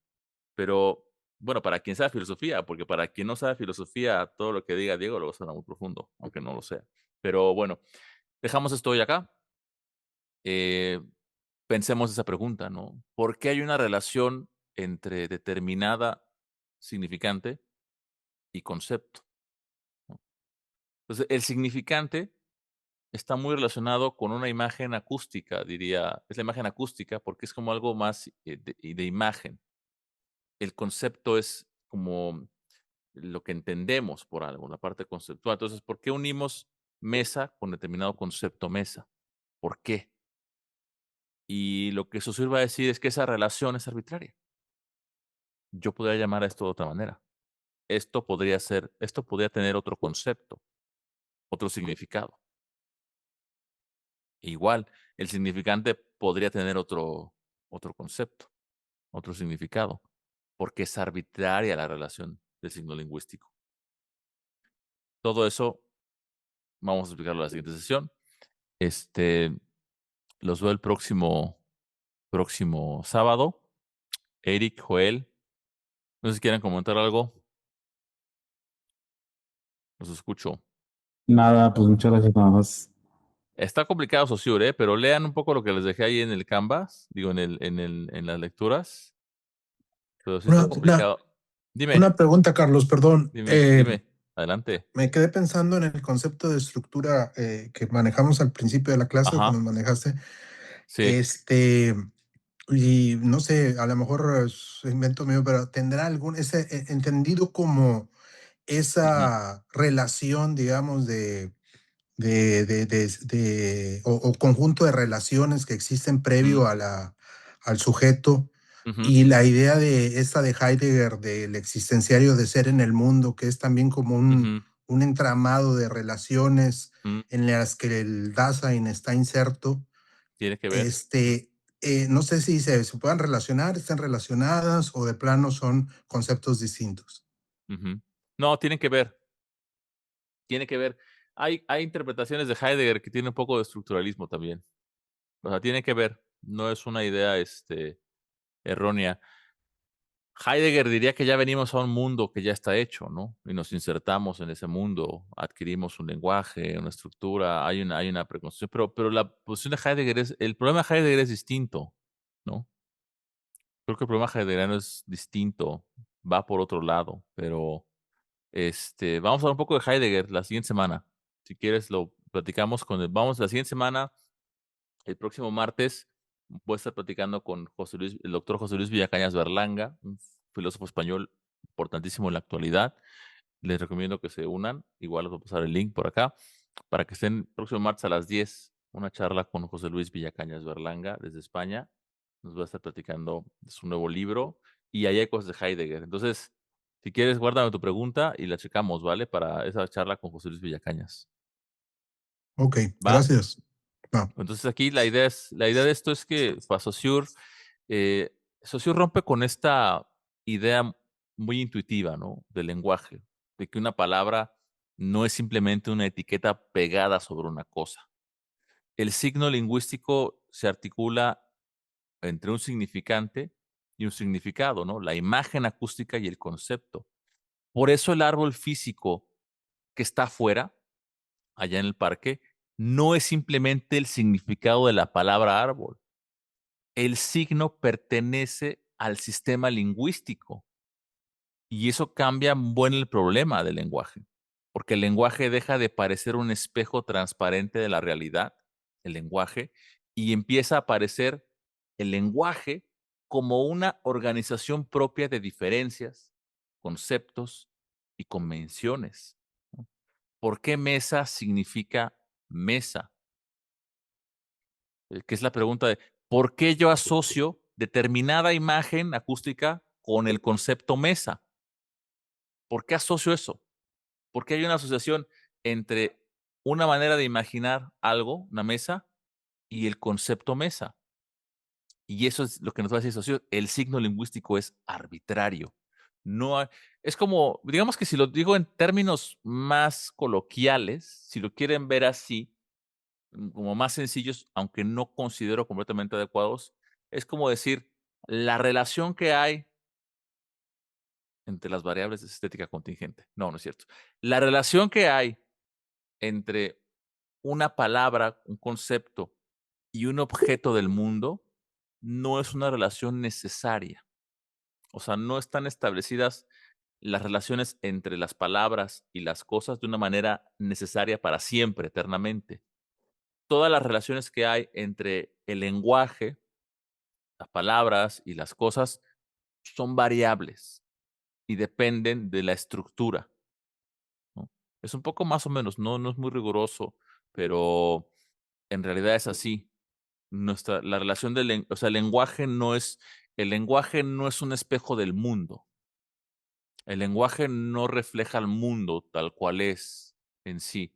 Pero, bueno, para quien sabe filosofía, porque para quien no sabe filosofía, todo lo que diga Diego lo va a sonar muy profundo, aunque no lo sea. Pero bueno, dejamos esto hoy acá. Eh, Pensemos esa pregunta, ¿no? ¿Por qué hay una relación entre determinada significante y concepto, ¿no? Entonces, el significante está muy relacionado con una imagen acústica, diría, es la imagen acústica porque es como algo más de imagen. El concepto es como lo que entendemos por algo, la parte conceptual. Entonces, ¿por qué unimos mesa con determinado concepto mesa? ¿Por qué? Y lo que Saussure va a decir es que esa relación es arbitraria. Yo podría llamar a esto de otra manera. Esto podría tener otro concepto, otro significado. Igual, el significante podría tener otro concepto, otro significado, porque es arbitraria la relación del signo lingüístico. Todo eso vamos a explicarlo en la siguiente sesión. Este, los veo el próximo sábado. Eric, Joel, no sé si quieren comentar algo. Los escucho. Nada, pues muchas gracias nada más. Está complicado Saussure, pero lean un poco lo que les dejé ahí en el Canvas, digo, en las lecturas, pero sí está Una, una, complicado. Dime, una pregunta, Carlos, perdón. dime, adelante. Me quedé pensando en el concepto de estructura que manejamos al principio de la clase o que nos Ajá, manejaste. sí, Este, y no sé, a lo mejor es invento mío, pero tendrá algún, ese entendido como ujú, esa relación, digamos, o conjunto de relaciones que existen ujú, previo al sujeto ujú, y la idea de esta de Heidegger del existenciario de ser en el mundo, que es también como ujú, un entramado de relaciones mm, en las que el Dasein está inserto. tiene que ver. Ujú, Este, no sé si se puedan relacionar, están relacionadas o de plano son conceptos distintos. ujú. No, tiene que ver. Hay interpretaciones de Heidegger que tienen un poco de estructuralismo también. O sea, tiene que ver, no es una idea, errónea. Heidegger diría que ya venimos a un mundo que ya está hecho, ¿no? Y nos insertamos en ese mundo, adquirimos un lenguaje, una estructura, hay una preconcepción, pero la posición de Heidegger el problema de Heidegger es distinto, ¿no? Creo que el problema heideggeriano es distinto, va por otro lado, pero, vamos a hablar un poco de Heidegger la siguiente semana. Si quieres, lo platicamos vamos la siguiente semana, el próximo martes, voy a estar platicando con el doctor José Luis Villacañas Berlanga, un filósofo español importantísimo en la actualidad. Les recomiendo que se unan. Igual les voy a pasar el link por acá para que estén el próximo martes a las 10, una charla con José Luis Villacañas Berlanga desde España. Nos va a estar platicando de su nuevo libro y ahí hay cosas de Heidegger. Entonces, si quieres, guárdame tu pregunta y la checamos, ¿vale? Para esa charla con José Luis Villacañas. Ok, ¿Va? gracias. Va. Entonces aquí la idea de esto es que para Saussure rompe con esta idea muy intuitiva, ¿no? Del lenguaje, de que una palabra no es simplemente una etiqueta pegada sobre una cosa. El signo lingüístico se articula entre un significante y un significado, ¿no? La imagen acústica y el concepto. Por eso el árbol físico que está afuera, allá en el parque, no es simplemente el significado de la palabra árbol. El signo pertenece al sistema lingüístico y eso cambia un buen el problema del lenguaje, porque el lenguaje deja de parecer un espejo transparente de la realidad, el lenguaje, y empieza a aparecer el lenguaje como una organización propia de diferencias, conceptos y convenciones, ¿no? ¿Por qué mesa significa mesa? Que es la pregunta de, ¿por qué yo asocio determinada imagen acústica con el concepto mesa? ¿Por qué asocio eso? ¿Por qué hay una asociación entre una manera de imaginar algo, una mesa, y el concepto mesa? Y eso es lo que nos va a decir Saussure, el signo lingüístico es arbitrario. No hay es como, digamos que si lo digo en términos más coloquiales, si lo quieren ver así, como más sencillos, aunque no considero completamente adecuados, es como decir, la relación que hay entre las variables de estética contingente. No, no es cierto. La relación que hay entre una palabra, un concepto y un objeto del mundo no es una relación necesaria. O sea, no están establecidas las relaciones entre las palabras y las cosas de una manera necesaria para siempre, eternamente. Todas las relaciones que hay entre el lenguaje, las palabras y las cosas son variables y dependen de la estructura, ¿no? Es un poco más o menos, no es muy riguroso, pero en realidad es así. La relación o sea, el lenguaje no es un espejo del mundo. El lenguaje no refleja el mundo tal cual es en sí.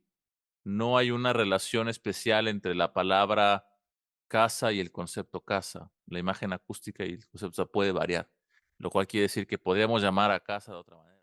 No hay una relación especial entre la palabra casa y el concepto casa. La imagen acústica y el concepto, o sea, puede variar, lo cual quiere decir que podríamos llamar a casa de otra manera.